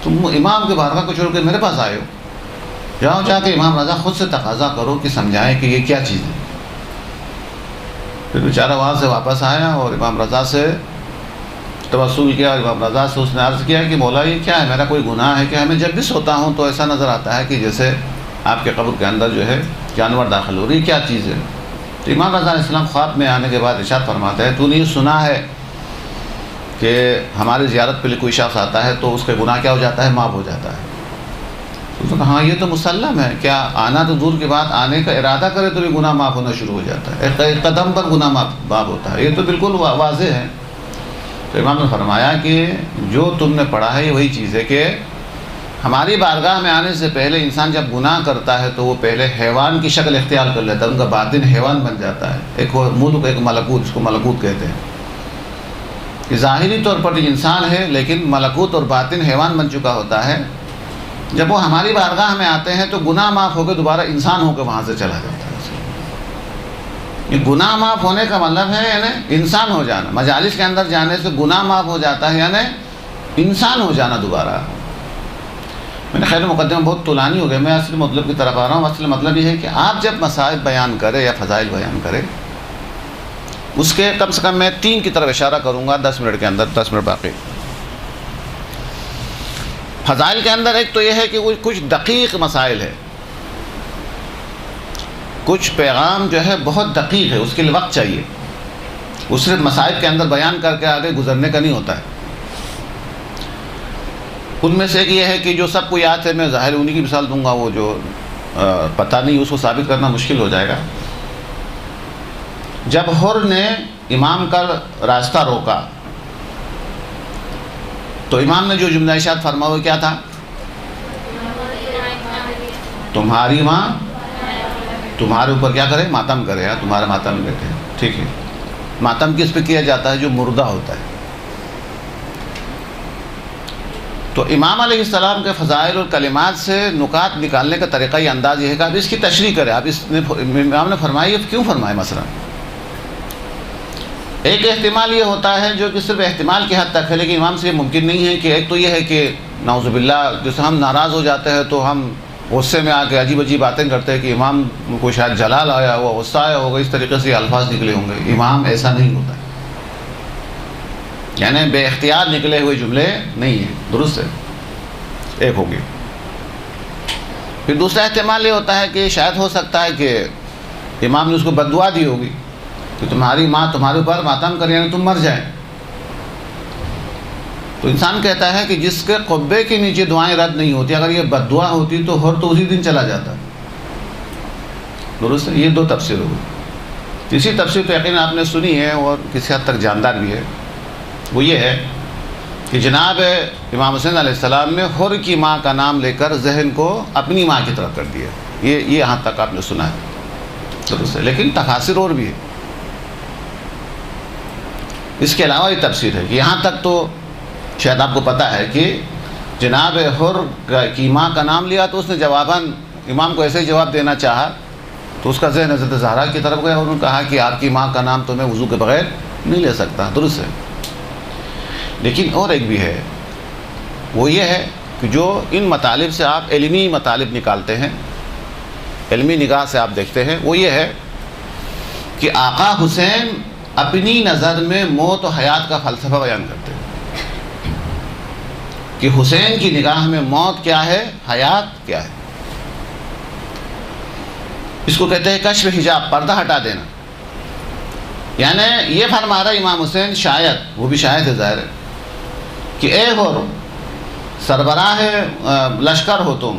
تم امام کی بارگاہ کو چھوڑ کے میرے پاس آئے ہو، جاؤ جا کے امام رضا خود سے تقاضا کرو کہ سمجھائیں کہ یہ کیا چیز ہے۔ پھر بیچارہ وہاں سے واپس آیا اور امام رضا سے توسل کیا، اور امام رضا سے اس نے عرض کیا کہ مولا یہ کیا ہے، میرا کوئی گناہ ہے کہ میں جب بھی سوتا ہوں تو ایسا نظر آتا ہے کہ جیسے آپ کے قبر کے اندر جو ہے جانور داخل ہو رہی، کیا چیز ہے؟ تو امام رضا علیہ السلام خواب میں آنے کے بعد ارشاد فرماتے ہیں تو نے یہ سنا ہے کہ ہماری زیارت پہ کوئی شخص آتا ہے تو اس کے گناہ کیا ہو جاتا ہے، معاف ہو جاتا ہے۔ تو ہاں یہ تو مسلم ہے، کیا آنا تو دور کی بات، آنے کا ارادہ کرے تو بھی گناہ معاف ہونا شروع ہو جاتا ہے، ایک قدم پر گناہ معاف ہوتا ہے، یہ تو بالکل واضح ہے۔ تو امام نے فرمایا کہ جو تم نے پڑھا ہے یہ وہی چیز ہے کہ ہماری بارگاہ میں آنے سے پہلے انسان جب گناہ کرتا ہے تو وہ پہلے حیوان کی شکل اختیار کر لیتا ہے، ان کا باطن حیوان بن جاتا ہے، ایک ملک ایک ملکوت، اس کو ملکوت کہتے ہیں، کہ ظاہری طور پر انسان ہے لیکن ملکوت اور باطن حیوان بن چکا ہوتا ہے۔ جب وہ ہماری بارگاہ میں آتے ہیں تو گناہ معاف ہو کے دوبارہ انسان ہو کے وہاں سے چلا جاتا ہے۔ یہ گناہ معاف ہونے کا مطلب ہے یعنی انسان ہو جانا، مجالس کے اندر جانے سے گناہ معاف ہو جاتا ہے یعنی انسان ہو جانا دوبارہ۔ میں نے خیر مقدمہ بہت طولانی ہو گیا، میں اصل مطلب کی طرف آ رہا ہوں۔ اصل مطلب یہ ہے کہ آپ جب مسائل بیان کریں یا فضائل بیان کریں، اس کے کم سے کم میں 3 کی طرف اشارہ کروں گا 10 منٹ کے اندر، 10 منٹ باقی۔ فضائل کے اندر ایک تو یہ ہے کہ وہ کچھ دقیق مسائل ہے، کچھ پیغام جو ہے بہت دقیق ہے، اس کے لیے وقت چاہیے، وہ صرف مصائب کے اندر بیان کر کے آگے گزرنے کا نہیں ہوتا ہے۔ ان میں سے ایک یہ ہے کہ جو سب کو یاد ہے، میں ظاہر انہی کی مثال دوں گا، وہ جو پتہ نہیں اس کو ثابت کرنا مشکل ہو جائے گا۔ جب حر نے امام کا راستہ روکا تو امام نے جو جملہ ارشاد فرمایا وہ کیا تھا؟ تمہاری ماں تمہارے اوپر کیا کرے؟ ماتم کرے، تمہارا ماتم بیٹھے۔ ٹھیک ہے، ماتم کس پہ کیا جاتا ہے؟ جو مردہ ہوتا ہے۔ تو امام علیہ السلام کے فضائل اور کلمات سے نکات نکالنے کا طریقہ یہ انداز یہ ہے کہ آپ اس کی تشریح کریں۔ آپ امام نے فرمائی، کیوں فرمائے؟ مثلا ایک احتمال یہ ہوتا ہے جو کہ صرف احتمال کی حد تک ہے، لیکن امام سے یہ ممکن نہیں ہے کہ ایک تو یہ ہے کہ نعوذ باللہ جیسے ہم ناراض ہو جاتے ہیں تو ہم غصے میں آ کے عجیب عجیب باتیں کرتے ہیں کہ امام کو شاید جلال آیا ہوا، غصہ آیا ہوگا، اس طریقے سے الفاظ نکلے ہوں گے۔ امام ایسا نہیں ہوتا ہے، یعنی بے اختیار نکلے ہوئے جملے نہیں ہیں، درست ہے، ایک ہوگی۔ پھر دوسرا احتمال یہ ہوتا ہے کہ شاید ہو سکتا ہے کہ امام نے اس کو بد دعا دی ہوگی کہ تمہاری ماں تمہارے اوپر ماتم کرے، یعنی تم مر جائیں۔ تو انسان کہتا ہے کہ جس کے قبے کے نیچے دعائیں رد نہیں ہوتی، اگر یہ بد دعا ہوتی تو حر تو اسی دن چلا جاتا، درست ہے۔ یہ دو تفسیر ہوگی۔ تیسری تفسیر تو یقیناً آپ نے سنی ہے اور کسی حد تک جاندار بھی ہے، وہ یہ ہے کہ جناب امام حسین علیہ السلام نے حر کی ماں کا نام لے کر ذہن کو اپنی ماں کی طرف کر دیا۔ یہ یہاں تک آپ نے سنا ہے، درست ہے، لیکن تفاسیر اور بھی ہے۔ اس کے علاوہ یہ تفسیر ہے کہ یہاں تک تو شاید آپ کو پتہ ہے کہ جناب حر کی ماں کا نام لیا تو اس نے جواباً امام کو ایسے ہی جواب دینا چاہا تو اس کا ذہن حضرت زہرا کی طرف گیا اور انہوں نے کہا کہ آپ کی ماں کا نام تو میں وضو کے بغیر نہیں لے سکتا، درست ہے۔ لیکن اور ایک بھی ہے، وہ یہ ہے کہ جو ان مطالب سے آپ علمی مطالب نکالتے ہیں، علمی نگاہ سے آپ دیکھتے ہیں، وہ یہ ہے کہ آقا حسین اپنی نظر میں موت و حیات کا فلسفہ بیان کرتے ہیں کہ حسین کی نگاہ میں موت کیا ہے، حیات کیا ہے۔ اس کو کہتے ہیں کشف حجاب، پردہ ہٹا دینا۔ یعنی یہ فرما رہا امام حسین شاید، وہ بھی شاید ہے ظاہر ہے، کہ اے حر سربراہ لشکر ہو تم،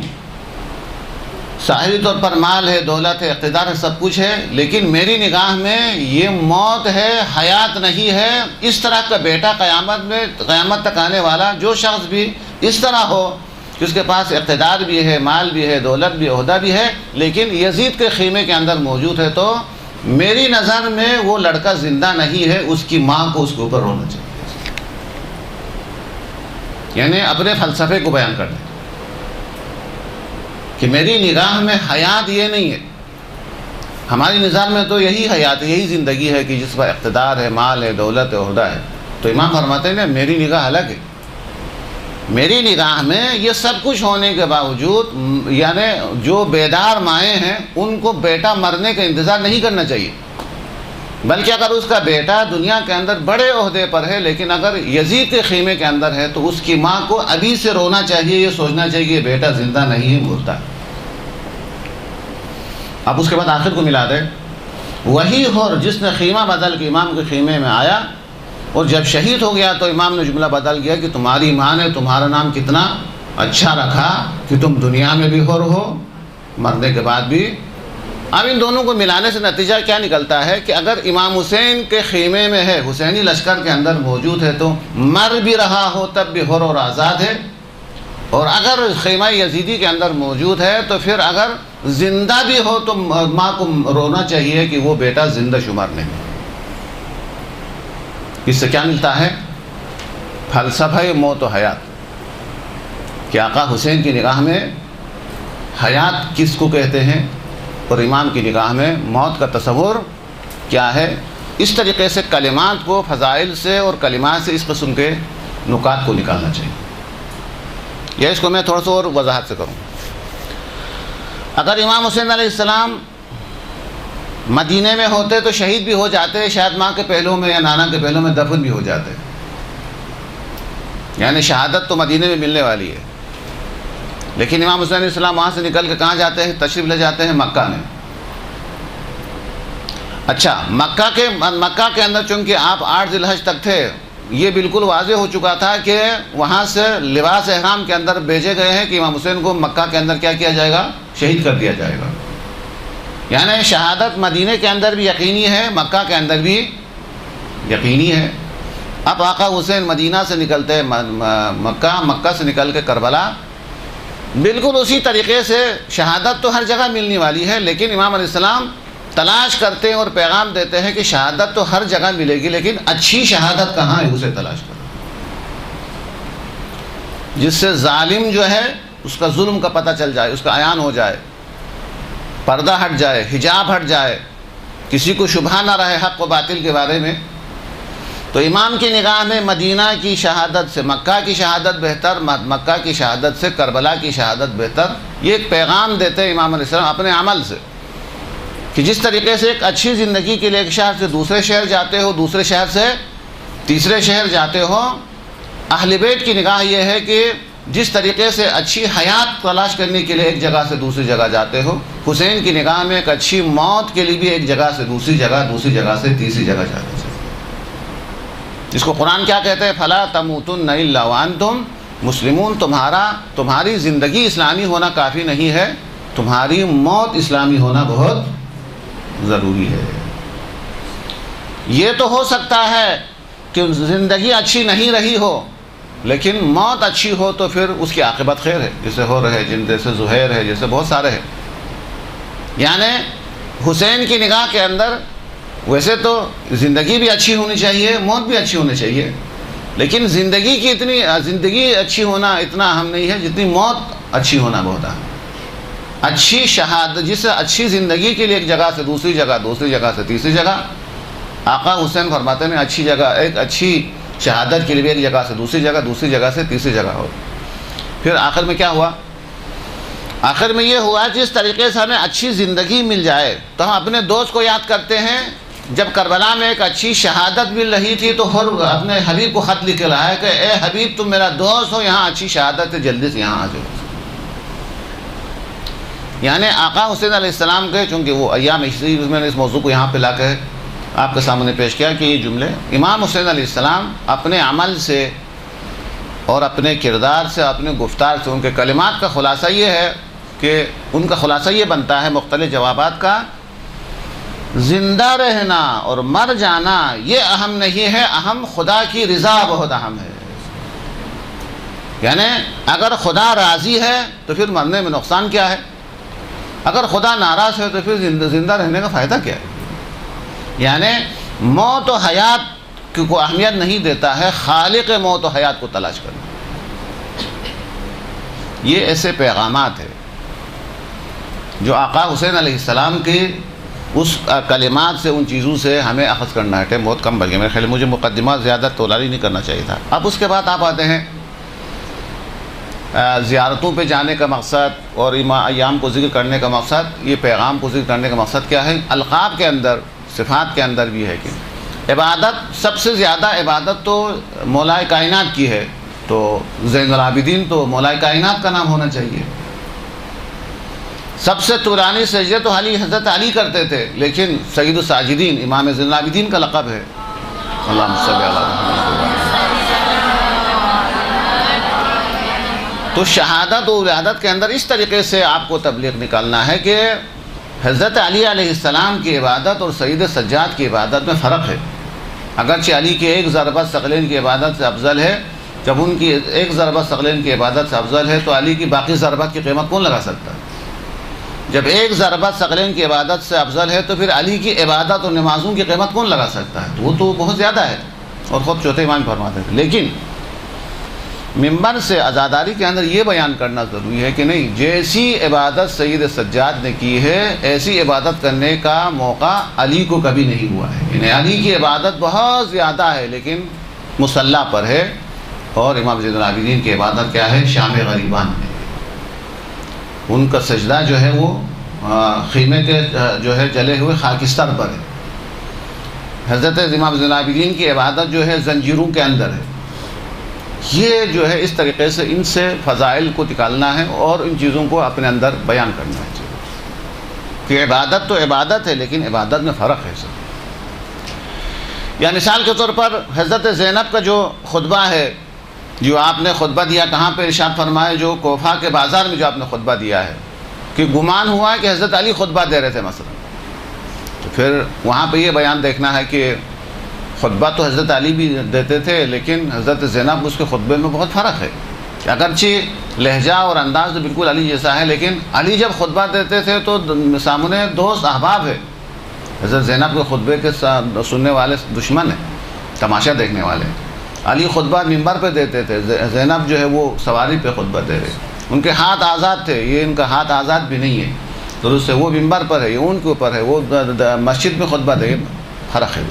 ظاہری طور پر مال ہے، دولت ہے، اقتدار ہے، سب کچھ ہے، لیکن میری نگاہ میں یہ موت ہے، حیات نہیں ہے۔ اس طرح کا بیٹا قیامت تک آنے والا جو شخص بھی اس طرح ہو کہ اس کے پاس اقتدار بھی ہے، مال بھی ہے، دولت بھی، عہدہ بھی ہے، لیکن یزید کے خیمے کے اندر موجود ہے، تو میری نظر میں وہ لڑکا زندہ نہیں ہے، اس کی ماں کو اس کے اوپر رونا چاہیے۔ یعنی اپنے فلسفے کو بیان کر دیں کہ میری نگاہ میں حیات یہ نہیں ہے، ہماری نظام میں تو یہی حیات ہے، یہی زندگی ہے کہ جس پر اقتدار ہے، مال ہے، دولت ہے، عہدہ ہے۔ تو امام فرماتے ہیں نا میری نگاہ الگ ہے، میری نگاہ میں یہ سب کچھ ہونے کے باوجود یعنی جو بیدار مائیں ہیں ان کو بیٹا مرنے کا انتظار نہیں کرنا چاہیے، بلکہ اگر اس کا بیٹا دنیا کے اندر بڑے عہدے پر ہے لیکن اگر یزید کے خیمے کے اندر ہے تو اس کی ماں کو ابھی سے رونا چاہیے، یہ سوچنا چاہیے کہ بیٹا زندہ نہیں ہے، مردہ ہے۔ اب اس کے بعد آخر کو ملا دے، وہی حر جس نے خیمہ بدل کے امام کے خیمے میں آیا اور جب شہید ہو گیا تو امام نے جملہ بدل گیا کہ تمہاری ماں نے تمہارا نام کتنا اچھا رکھا کہ تم دنیا میں بھی حر ہو، مرنے کے بعد بھی۔ اب ان دونوں کو ملانے سے نتیجہ کیا نکلتا ہے کہ اگر امام حسین کے خیمے میں ہے، حسینی لشکر کے اندر موجود ہے، تو مر بھی رہا ہو تب بھی حر اور آزاد ہے، اور اگر خیمہ یزیدی کے اندر موجود ہے تو پھر اگر زندہ بھی ہو تو ماں کو رونا چاہیے کہ وہ بیٹا زندہ شمار نہیں۔ اس سے کیا ملتا ہے؟ فلسفہ موت و حیات کہ آقا حسین کی نگاہ میں حیات کس کو کہتے ہیں اور امام کی نگاہ میں موت کا تصور کیا ہے۔ اس طریقے سے کلمات کو فضائل سے اور کلمات سے اس قسم کے نکات کو نکالنا چاہیے۔ یا اس کو میں تھوڑا سا اور وضاحت سے کروں، اگر امام حسین علیہ السلام مدینے میں ہوتے تو شہید بھی ہو جاتے، شاید ماں کے پہلو میں یا نانا کے پہلو میں دفن بھی ہو جاتے، یعنی شہادت تو مدینے میں ملنے والی ہے، لیکن امام حسین علیہ السلام وہاں سے نکل کے کہاں جاتے ہیں؟ تشریف لے جاتے ہیں مکہ میں۔ اچھا، مکہ کے اندر چونکہ آپ 8 ذی الحج تک تھے، یہ بالکل واضح ہو چکا تھا کہ وہاں سے لباس احرام کے اندر بھیجے گئے ہیں کہ امام حسین کو مکہ کے اندر کیا کیا جائے گا؟ شہید کر دیا جائے گا. یعنی شہادت مدینہ کے اندر بھی یقینی ہے، مکہ کے اندر بھی یقینی ہے. اب آقا حسین مدینہ سے نکلتے ہیں مکہ سے نکل کے کربلا، بالکل اسی طریقے سے شہادت تو ہر جگہ ملنے والی ہے، لیکن امام علیہ السلام تلاش کرتے ہیں اور پیغام دیتے ہیں کہ شہادت تو ہر جگہ ملے گی، لیکن اچھی شہادت کہاں ہے اسے تلاش کرو، جس سے ظالم جو ہے اس کا ظلم کا پتہ چل جائے، اس کا عیان ہو جائے، پردہ ہٹ جائے، حجاب ہٹ جائے، کسی کو شبہ نہ رہے حق و باطل کے بارے میں. تو امام کی نگاہ میں مدینہ کی شہادت سے مکہ کی شہادت بہتر، مکہ کی شہادت سے کربلا کی شہادت بہتر. یہ ایک پیغام دیتے ہیں امام علیہ السلام اپنے عمل سے کہ جس طریقے سے ایک اچھی زندگی کے لیے ایک شہر سے دوسرے شہر جاتے ہو، دوسرے شہر سے تیسرے شہر جاتے ہو، اہل بیت کی نگاہ یہ ہے کہ جس طریقے سے اچھی حیات تلاش کرنے کے لیے ایک جگہ سے دوسری جگہ جاتے ہو، حسین کی نگاہ میں ایک اچھی موت کے لیے بھی ایک جگہ سے دوسری جگہ سے تیسری جگہ جاتے ہیں. جس کو قرآن کیا کہتے ہیں؟ فَلَا تَمُوتُنَّ إِلَّا وَأَنْتُمْ مُسْلِمُونَ. تمہاری زندگی اسلامی ہونا کافی نہیں ہے، تمہاری موت اسلامی ہونا بہت ضروری ہے. یہ تو ہو سکتا ہے کہ زندگی اچھی نہیں رہی ہو لیکن موت اچھی ہو تو پھر اس کی عاقبت خیر ہے، جیسے ہو رہے جیسے زہیر ہے، جیسے بہت سارے ہیں. یعنی حسین کی نگاہ کے اندر ویسے تو زندگی بھی اچھی ہونی چاہیے، موت بھی اچھی ہونی چاہیے، لیکن زندگی اچھی ہونا اتنا اہم نہیں ہے جتنی موت اچھی ہونا بہت اہم. اچھی شہادت، جس اچھی زندگی کے لیے ایک جگہ سے دوسری جگہ سے تیسری جگہ، آقا حسین فرماتے ہیں اچھی جگہ، ایک اچھی شہادت کے لیے بھی ایک جگہ سے دوسری جگہ سے تیسری جگہ ہو. پھر آخر میں کیا ہوا؟ آخر میں یہ ہوا جس طریقے سے ہمیں اچھی زندگی مل جائے تو ہم اپنے دوست کو یاد کرتے ہیں. جب کربلا میں ایک اچھی شہادت مل رہی تھی تو اپنے حبیب کو خط لکھ کے لایا کہ اے حبیب تم میرا دوست ہو، یہاں اچھی شہادت ہے، جلدی سے یہاں آ جاؤ. یعنی آقا حسین علیہ السلام کے چونکہ وہ ایام میں نے اس موضوع کو یہاں پہ لا کے آپ کے سامنے پیش کیا کہ یہ جملے امام حسین علیہ السلام اپنے عمل سے اور اپنے کردار سے، اپنے گفتار سے، ان کے کلمات کا خلاصہ یہ ہے کہ ان کا خلاصہ یہ بنتا ہے مختلف جوابات کا، زندہ رہنا اور مر جانا یہ اہم نہیں ہے، اہم خدا کی رضا بہت اہم ہے. یعنی اگر خدا راضی ہے تو پھر مرنے میں نقصان کیا ہے، اگر خدا ناراض ہے تو پھر زندہ رہنے کا فائدہ کیا ہے. یعنی موت و حیات کو اہمیت نہیں دیتا ہے، خالق موت و حیات کو تلاش کرنا. یہ ایسے پیغامات ہیں جو آقا حسین علیہ السلام کے اس کلمات سے، ان چیزوں سے ہمیں اخذ کرنا ہے. ٹائم بہت کم بل گیا، میرے خیال مجھے مقدمات زیادہ طولانی نہیں کرنا چاہیے تھا. اب اس کے بعد آپ آتے ہیں زیارتوں پہ جانے کا مقصد اور ایام کو ذکر کرنے کا مقصد. یہ پیغام کو ذکر کرنے کا مقصد کیا ہے؟ القاب کے اندر، صفات کے اندر بھی ہے کہ عبادت، سب سے زیادہ عبادت تو مولا کائنات کی ہے، تو زین العابدین تو مولا کائنات کا نام ہونا چاہیے. سب سے طولانی سجدے تو حضرت علی کرتے تھے، لیکن سید الساجدین امام زین العابدین کا لقب ہے. اللہم صلی علی محمد. تو شہادت و ولادت کے اندر اس طریقے سے آپ کو تبلیغ نکالنا ہے کہ حضرت علی علیہ السلام کی عبادت اور سید سجاد کی عبادت میں فرق ہے. اگرچہ علی کی ایک ضربت ثقلین کی عبادت سے افضل ہے، جب ان کی ایک ضربت ثقلین کی عبادت سے افضل ہے تو علی کی باقی ضربت کی قیمت کون لگا سکتا ہے؟ جب ایک ضربت ثقلین کی عبادت سے افضل ہے تو پھر علی کی عبادت اور نمازوں کی قیمت کون لگا سکتا ہے؟ تو وہ تو بہت زیادہ ہے، اور خود چوتھے امام فرماتے تھے. لیکن منبر سے عزاداری کے اندر یہ بیان کرنا ضروری ہے کہ نہیں، جیسی عبادت سید سجاد نے کی ہے ایسی عبادت کرنے کا موقع علی کو کبھی نہیں ہوا ہے. یعنی علی کی عبادت بہت زیادہ ہے لیکن مصلی پر ہے، اور امام زین العابدین کی عبادت کیا ہے؟ شام غریبان میں. ان کا سجدہ جو ہے وہ خیمے کے جو ہے جلے ہوئے خاکستر پر ہے. حضرت امام زین العابدین کی عبادت جو ہے زنجیروں کے اندر ہے. یہ جو ہے اس طریقے سے ان سے فضائل کو نکالنا ہے اور ان چیزوں کو اپنے اندر بیان کرنا ہے کہ عبادت تو عبادت ہے لیکن عبادت میں فرق ہے سب. یا مثال کے طور پر حضرت زینب کا جو خطبہ ہے، جو آپ نے خطبہ دیا، کہاں پہ ارشاد فرمائے، جو کوفہ کے بازار میں جو آپ نے خطبہ دیا ہے، کہ گمان ہوا ہے کہ حضرت علی خطبہ دے رہے تھے مثلا، تو پھر وہاں پہ یہ بیان دیکھنا ہے کہ خطبہ تو حضرت علی بھی دیتے تھے، لیکن حضرت زینب اس کے خطبے میں بہت فرق ہے، اگرچہ لہجہ اور انداز تو بالکل علی جیسا ہے، لیکن علی جب خطبہ دیتے تھے تو سامنے دوست احباب ہے، حضرت زینب کے خطبے کے سننے والے دشمن ہیں، تماشا دیکھنے والے۔ علی خطبہ منبر پہ دیتے تھے، زینب جو ہے وہ سواری پہ خطبہ دے رہے، ان کے ہاتھ آزاد تھے، یہ ان کا ہاتھ آزاد بھی نہیں ہے، درست ہے، وہ منبر پر ہے، یہ اون کے اوپر ہے، وہ مسجد میں خطبہ دے، فرق ہے۔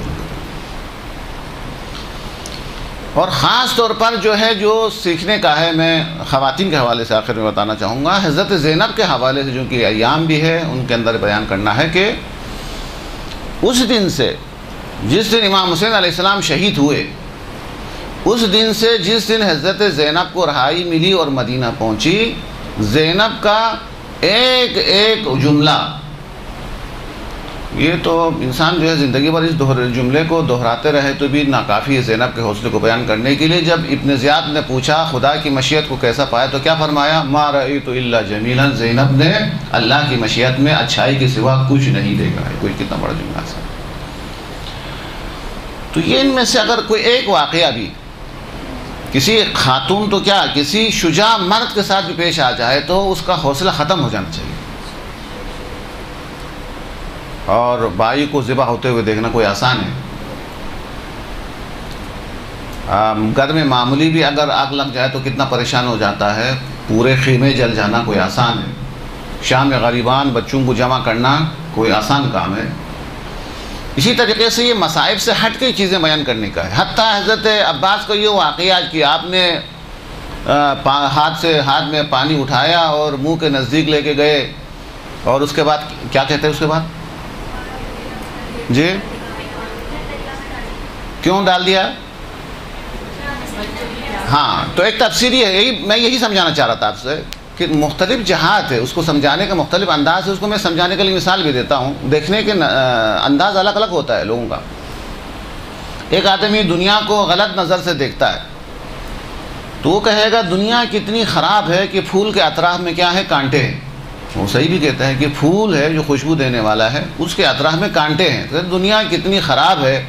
اور خاص طور پر جو ہے جو سیکھنے کا ہے، میں خواتین کے حوالے سے آخر میں بتانا چاہوں گا، حضرت زینب کے حوالے سے جو کہ ایام بھی ہے، ان کے اندر بیان کرنا ہے کہ اس دن سے، جس دن امام حسین علیہ السلام شہید ہوئے، اس دن سے جس دن حضرت زینب کو رہائی ملی اور مدینہ پہنچی، زینب کا ایک ایک جملہ، یہ تو انسان جو ہے زندگی بھر اس جملے کو دہراتے رہے تو بھی ناکافی ہے زینب کے حوصلے کو بیان کرنے کے لیے۔ جب ابن زیاد نے پوچھا خدا کی مشیت کو کیسا پایا تو کیا فرمایا؟ ما رأیت الا جمیلا، زینب نے اللہ کی مشیت میں اچھائی کے سوا کچھ نہیں دیکھا ہے۔ کوئی کتنا بڑا جملہ ہے۔ تو یہ ان میں سے اگر کوئی ایک واقعہ بھی کسی خاتون تو کیا کسی شجاع مرد کے ساتھ بھی پیش آ جائے تو اس کا حوصلہ ختم ہو جانا چاہیے۔ اور بھائی کو ذبح ہوتے ہوئے دیکھنا کوئی آسان ہے؟ گھر میں معمولی بھی اگر آگ لگ جائے تو کتنا پریشان ہو جاتا ہے، پورے خیمے جل جانا کوئی آسان ہے؟ شام میں غریبان بچوں کو جمع کرنا کوئی آسان کام ہے؟ اسی طریقے سے یہ مصائب سے ہٹ کے چیزیں بیان کرنے کا ہے۔ حتیٰ حضرت عباس کو یہ واقعہ کہ آپ نے ہاتھ میں پانی اٹھایا اور منہ کے نزدیک لے کے گئے، اور اس کے بعد کیا کہتے ہیں اس کے بعد؟ جی کیوں ڈال دیا؟ ہاں، تو ایک تفسیر یہ ہے، میں یہی سمجھانا چاہ رہا تھا آپ سے کہ مختلف جہات ہے، اس کو سمجھانے کا مختلف انداز ہے، اس کو میں سمجھانے کے لیے مثال بھی دیتا ہوں۔ دیکھنے کے انداز الگ الگ ہوتا ہے لوگوں کا۔ ایک آدمی دنیا کو غلط نظر سے دیکھتا ہے تو وہ کہے گا دنیا کتنی خراب ہے کہ پھول کے اطراف میں کیا ہے؟ کانٹے ہیں۔ وہ صحیح بھی کہتا ہے کہ پھول ہے جو خوشبو دینے والا ہے، اس کے اطراف میں کانٹے ہیں، تو دنیا کتنی خراب ہے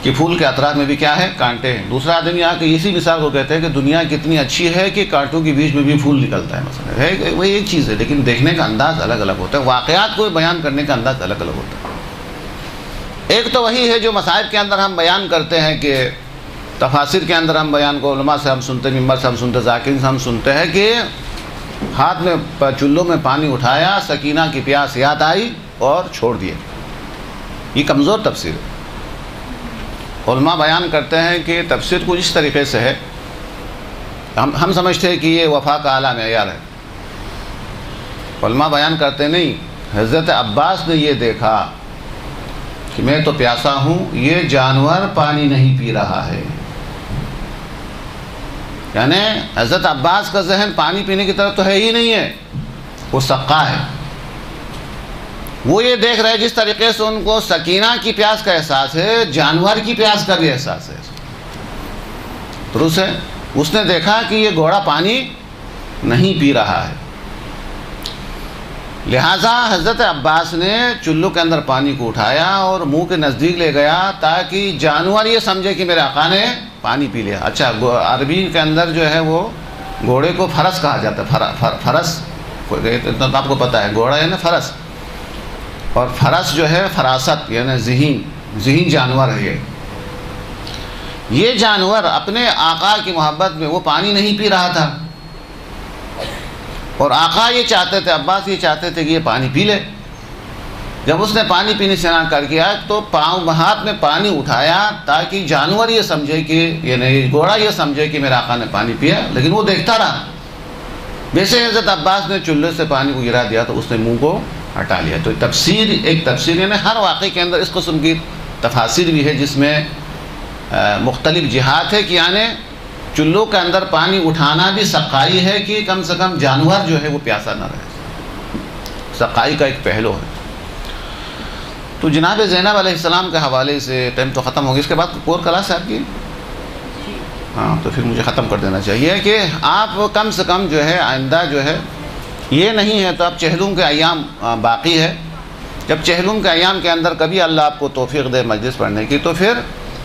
کہ پھول کے اطراف میں بھی کیا ہے؟ کانٹے ہیں۔ دوسرا آدمی آ کے اسی مثال کو کہتے ہیں کہ دنیا کتنی اچھی ہے کہ کانٹوں کے بیچ میں بھی پھول نکلتا ہے، مثلا ہے وہی ایک چیز ہے، لیکن دیکھنے کا انداز الگ الگ ہوتا ہے، واقعات کو بیان کرنے کا انداز الگ الگ ہوتا ہے۔ ایک تو وہی ہے جو مصائب کے اندر ہم بیان کرتے ہیں کہ تفاسیر کے اندر ہم بیان کو علماء سے ہم سنتے، ممبر سے ہم سنتے، ذاکرین سے ہم سنتے ہیں کہ ہاتھ میں چلوں میں پانی اٹھایا، سکینہ کی پیاس یاد آئی اور چھوڑ دیے۔ یہ کمزور تفسیر ہے۔ علماء بیان کرتے ہیں کہ تفسیر کچھ اس طریقے سے ہے، ہم سمجھتے ہیں کہ یہ وفا کا اعلیٰ معیار ہے۔ علماء بیان کرتے نہیں، حضرت عباس نے یہ دیکھا کہ میں تو پیاسا ہوں، یہ جانور پانی نہیں پی رہا ہے، یعنی حضرت عباس کا ذہن پانی پینے کی طرف تو ہے ہی نہیں ہے، وہ سقا ہے۔ وہ یہ دیکھ رہے جس طریقے سے ان کو سکینہ کی پیاس کا احساس ہے، جانور کی پیاس کا بھی احساس ہے، درست ہے۔ اس نے دیکھا کہ یہ گھوڑا پانی نہیں پی رہا ہے، لہٰذا حضرت عباس نے چلو کے اندر پانی کو اٹھایا اور منہ کے نزدیک لے گیا تاکہ جانور یہ سمجھے کہ میرے آقا نے پانی پی لیا۔ اچھا، عربی کے اندر جو ہے وہ گھوڑے کو فرس کہا جاتا ہے، فرس اتنا تو آپ کو پتہ ہے، گھوڑا ہے نا فرس، اور فرس جو ہے فراست یعنی ذہین جانور ہے۔ یہ جانور اپنے آقا کی محبت میں وہ پانی نہیں پی رہا تھا، اور آقا یہ چاہتے تھے، عباس یہ چاہتے تھے کہ یہ پانی پی لے۔ جب اس نے پانی پینے سے انکار کیا تو ہاتھ میں پانی اٹھایا تاکہ جانور یہ سمجھے کہ یعنی گھوڑا یہ سمجھے کہ میرے آقا نے پانی پیا، لیکن وہ دیکھتا رہا۔ ویسے حضرت عباس نے چولہے سے پانی کو گرا دیا تو اس نے منہ کو ہٹا لیا۔ تو ایک تفسیر یعنی ہر واقعے کے اندر اس قسم کی تفاسیر بھی ہے جس میں مختلف جہات ہے، کہ یعنی چلوں کے اندر پانی اٹھانا بھی سقائی ہے کہ کم سے کم جانور جو ہے وہ پیاسا نہ رہے، سقائی کا ایک پہلو ہے۔ تو جناب زینب علیہ السلام کے حوالے سے ٹائم تو ختم ہو گیا، اس کے بعد اور کلاس ہے آپ کی؟ ہاں تو پھر مجھے ختم کر دینا چاہیے کہ آپ کم سے کم جو ہے آئندہ جو ہے یہ نہیں ہے تو اب چہلم کے ایام باقی ہے، جب چہلم کے ایام کے اندر کبھی اللہ آپ کو توفیق دے مجلس پڑھنے کی تو پھر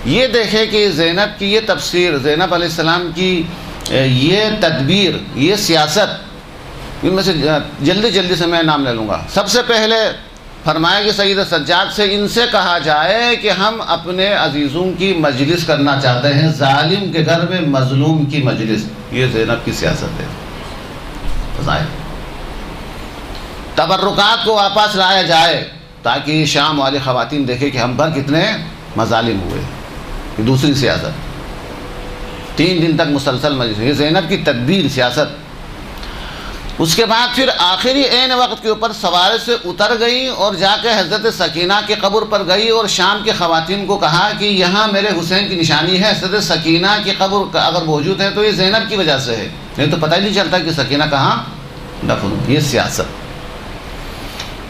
یہ دیکھے کہ زینب کی یہ تفسیر، زینب علیہ السلام کی یہ تدبیر، یہ سیاست، ان میں سے جلدی سے میں نام لے لوں گا۔ سب سے پہلے فرمایا کہ سید سجاد سے ان سے کہا جائے کہ ہم اپنے عزیزوں کی مجلس کرنا چاہتے ہیں، ظالم کے گھر میں مظلوم کی مجلس، یہ زینب کی سیاست ہے۔ فضائل تبرکات کو واپس لایا جائے تاکہ شام والی خواتین دیکھیں کہ ہم پر کتنے مظالم ہوئے، یہ دوسری سیاست۔ 3 دن تک مسلسل مجلس، یہ زینب کی تدبیر، سیاست۔ اس کے بعد پھر آخری عین وقت کے اوپر سوارے سے اتر گئی اور جا کے حضرت سکینہ کی قبر پر گئی اور شام کی خواتین کو کہا کہ یہاں میرے حسین کی نشانی ہے، حضرت سکینہ کی قبر اگر موجود ہے تو یہ زینب کی وجہ سے ہے، نہیں تو پتہ ہی نہیں چلتا کہ سکینہ کہاں دفن ہوئی، یہ سیاست۔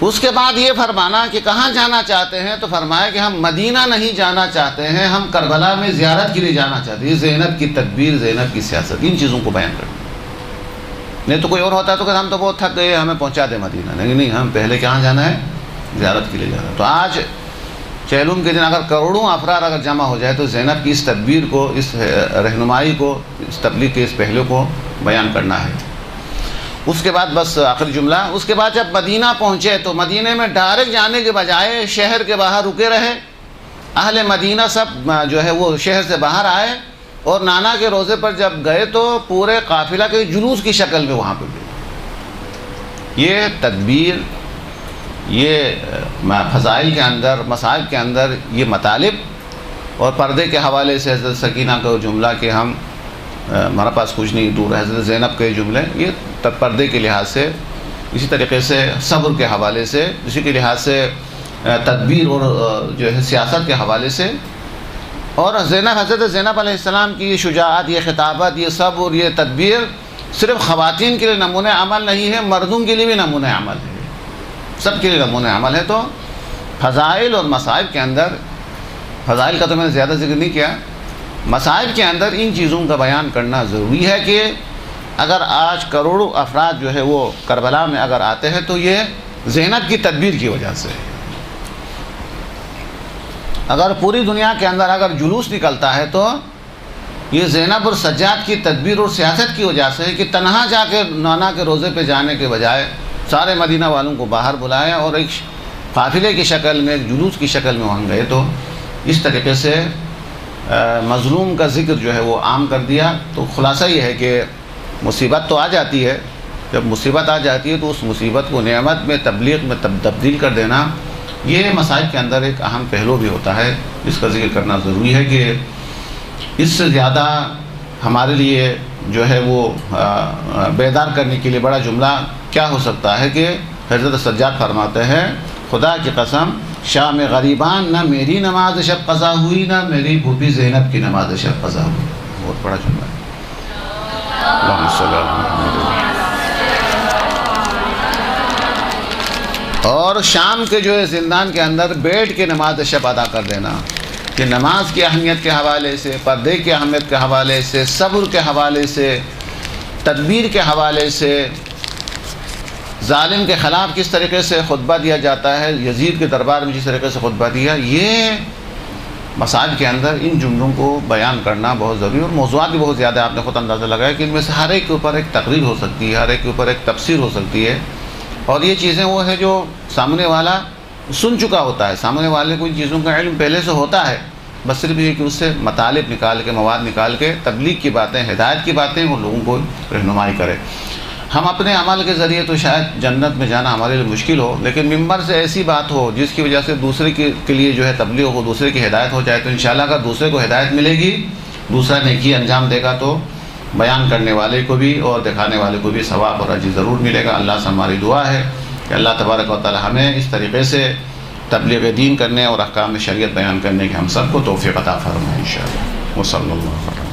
اس کے بعد یہ فرمانا کہ کہاں جانا چاہتے ہیں، تو فرمایا کہ ہم مدینہ نہیں جانا چاہتے ہیں، ہم کربلا میں زیارت کے لیے جانا چاہتے ہیں، یہ زینب کی تدبیر، زینب کی سیاست، ان چیزوں کو بیان کرنا۔ نہیں تو کوئی اور ہوتا ہے تو کہ ہم تو بہت تھک گئے، ہمیں پہنچا دے مدینہ، نہیں، ہم پہلے کہاں جانا ہے، زیارت کے لیے جانا ہے۔ تو آج چہلم کے دن اگر کروڑوں افراد اگر جمع ہو جائے تو زینب کی اس تدبیر کو، اس رہنمائی کو، اس تبلیغ کے اس پہلو کو بیان کرنا ہے۔ اس کے بعد بس آخری جملہ، اس کے بعد جب مدینہ پہنچے تو مدینہ میں ڈائریکٹ جانے کے بجائے شہر کے باہر رکے رہے، اہل مدینہ سب جو ہے وہ شہر سے باہر آئے اور نانا کے روضے پر جب گئے تو پورے قافلہ کے جلوس کی شکل میں وہاں پہ گئے۔ یہ تدبیر، یہ فضائل کے اندر، مصائب کے اندر یہ مطالب، اور پردے کے حوالے سے حضرت سکینہ کا جملہ کہ ہم ہمارے پاس کچھ نہیں، دور ہے، حضرت زینب کے جملے، یہ پردے کے لحاظ سے، اسی طریقے سے صبر کے حوالے سے، اسی کے لحاظ سے تدبیر اور جو ہے سیاست کے حوالے سے، اور حضرت زینب علیہ السلام کی یہ شجاعت، یہ خطابت، یہ صبر، یہ تدبیر صرف خواتین کے لیے نمونہ عمل نہیں ہے، مردوں کے لیے بھی نمونہ عمل ہے، سب کے لیے نمونہ عمل ہے۔ تو فضائل اور مصائب کے اندر، فضائل کا تو میں نے زیادہ ذکر نہیں کیا، مصائب کے اندر ان چیزوں کا بیان کرنا ضروری ہے کہ اگر آج کروڑوں افراد جو ہے وہ کربلا میں اگر آتے ہیں تو یہ زینب کی تدبیر کی وجہ سے ہے۔ اگر پوری دنیا کے اندر اگر جلوس نکلتا ہے تو یہ زینب اور سجاد کی تدبیر اور سیاست کی وجہ سے ہے کہ تنہا جا کے نانا کے روزے پہ جانے کے بجائے سارے مدینہ والوں کو باہر بلایا اور ایک قافلے کی شکل میں، ایک جلوس کی شکل میں وہاں گئے، تو اس طریقے سے مظلوم کا ذکر جو ہے وہ عام کر دیا۔ تو خلاصہ یہ ہے کہ مصیبت تو آ جاتی ہے، جب مصیبت آ جاتی ہے تو اس مصیبت کو نعمت میں، تبلیغ میں تبدیل کر دینا، یہ مصائب کے اندر ایک اہم پہلو بھی ہوتا ہے، جس کا ذکر کرنا ضروری ہے کہ اس سے زیادہ ہمارے لیے جو ہے وہ بیدار کرنے کے لیے بڑا جملہ کیا ہو سکتا ہے کہ حضرت سجاد فرماتے ہیں، خدا کی قسم شام غریبان نہ میری نماز شب قضا ہوئی، نہ میری بھوپی زینب کی نماز شب قضا ہوئی۔ بہت بڑا جملہ ہے۔ اللہم صلی اللہ علیہ وسلم۔ اور شام کے جو ہے زندان کے اندر بیٹھ کے نماز شب ادا کر دینا، کہ نماز کی اہمیت کے حوالے سے، پردے کی اہمیت کے حوالے سے، صبر کے حوالے سے، تدبیر کے حوالے سے، ظالم کے خلاف کس طریقے سے خطبہ دیا جاتا ہے، یزید کے دربار میں جس طریقے سے خطبہ دیا، یہ مسائل کے اندر ان جملوں کو بیان کرنا بہت ضروری، اور موضوعات بھی بہت زیادہ آپ نے خود اندازہ لگایا کہ ان میں سے ہر ایک کے اوپر ایک تقریر ہو سکتی ہے، ہر ایک کے اوپر ایک تفسیر ہو سکتی ہے، اور یہ چیزیں وہ ہے جو سامنے والا سن چکا ہوتا ہے، سامنے والے کو ان چیزوں کا علم پہلے سے ہوتا ہے، بس صرف یہ کہ اس سے مطالب نکال کے، مواد نکال کے تبلیغ کی باتیں، ہدایت کی باتیں وہ لوگوں کو رہنمائی کرے۔ ہم اپنے عمل کے ذریعے تو شاید جنت میں جانا ہمارے لیے مشکل ہو، لیکن ممبر سے ایسی بات ہو جس کی وجہ سے دوسرے کے لیے جو ہے تبلیغ ہو، دوسرے کی ہدایت ہو جائے، تو انشاءاللہ اگر دوسرے کو ہدایت ملے گی، دوسرا نیکی انجام دے گا، تو بیان کرنے والے کو بھی اور دکھانے والے کو بھی ثواب اور اجر ضرور ملے گا۔ اللہ سے ہماری دعا ہے کہ اللہ تبارک و تعالی ہمیں اس طریقے سے تبلیغ دین کرنے اور احکام شریعت بیان کرنے کے ہم سب کو توفیق عطا فرمائے انشاءاللہ۔ وصلی اللہ علیہ وسلم۔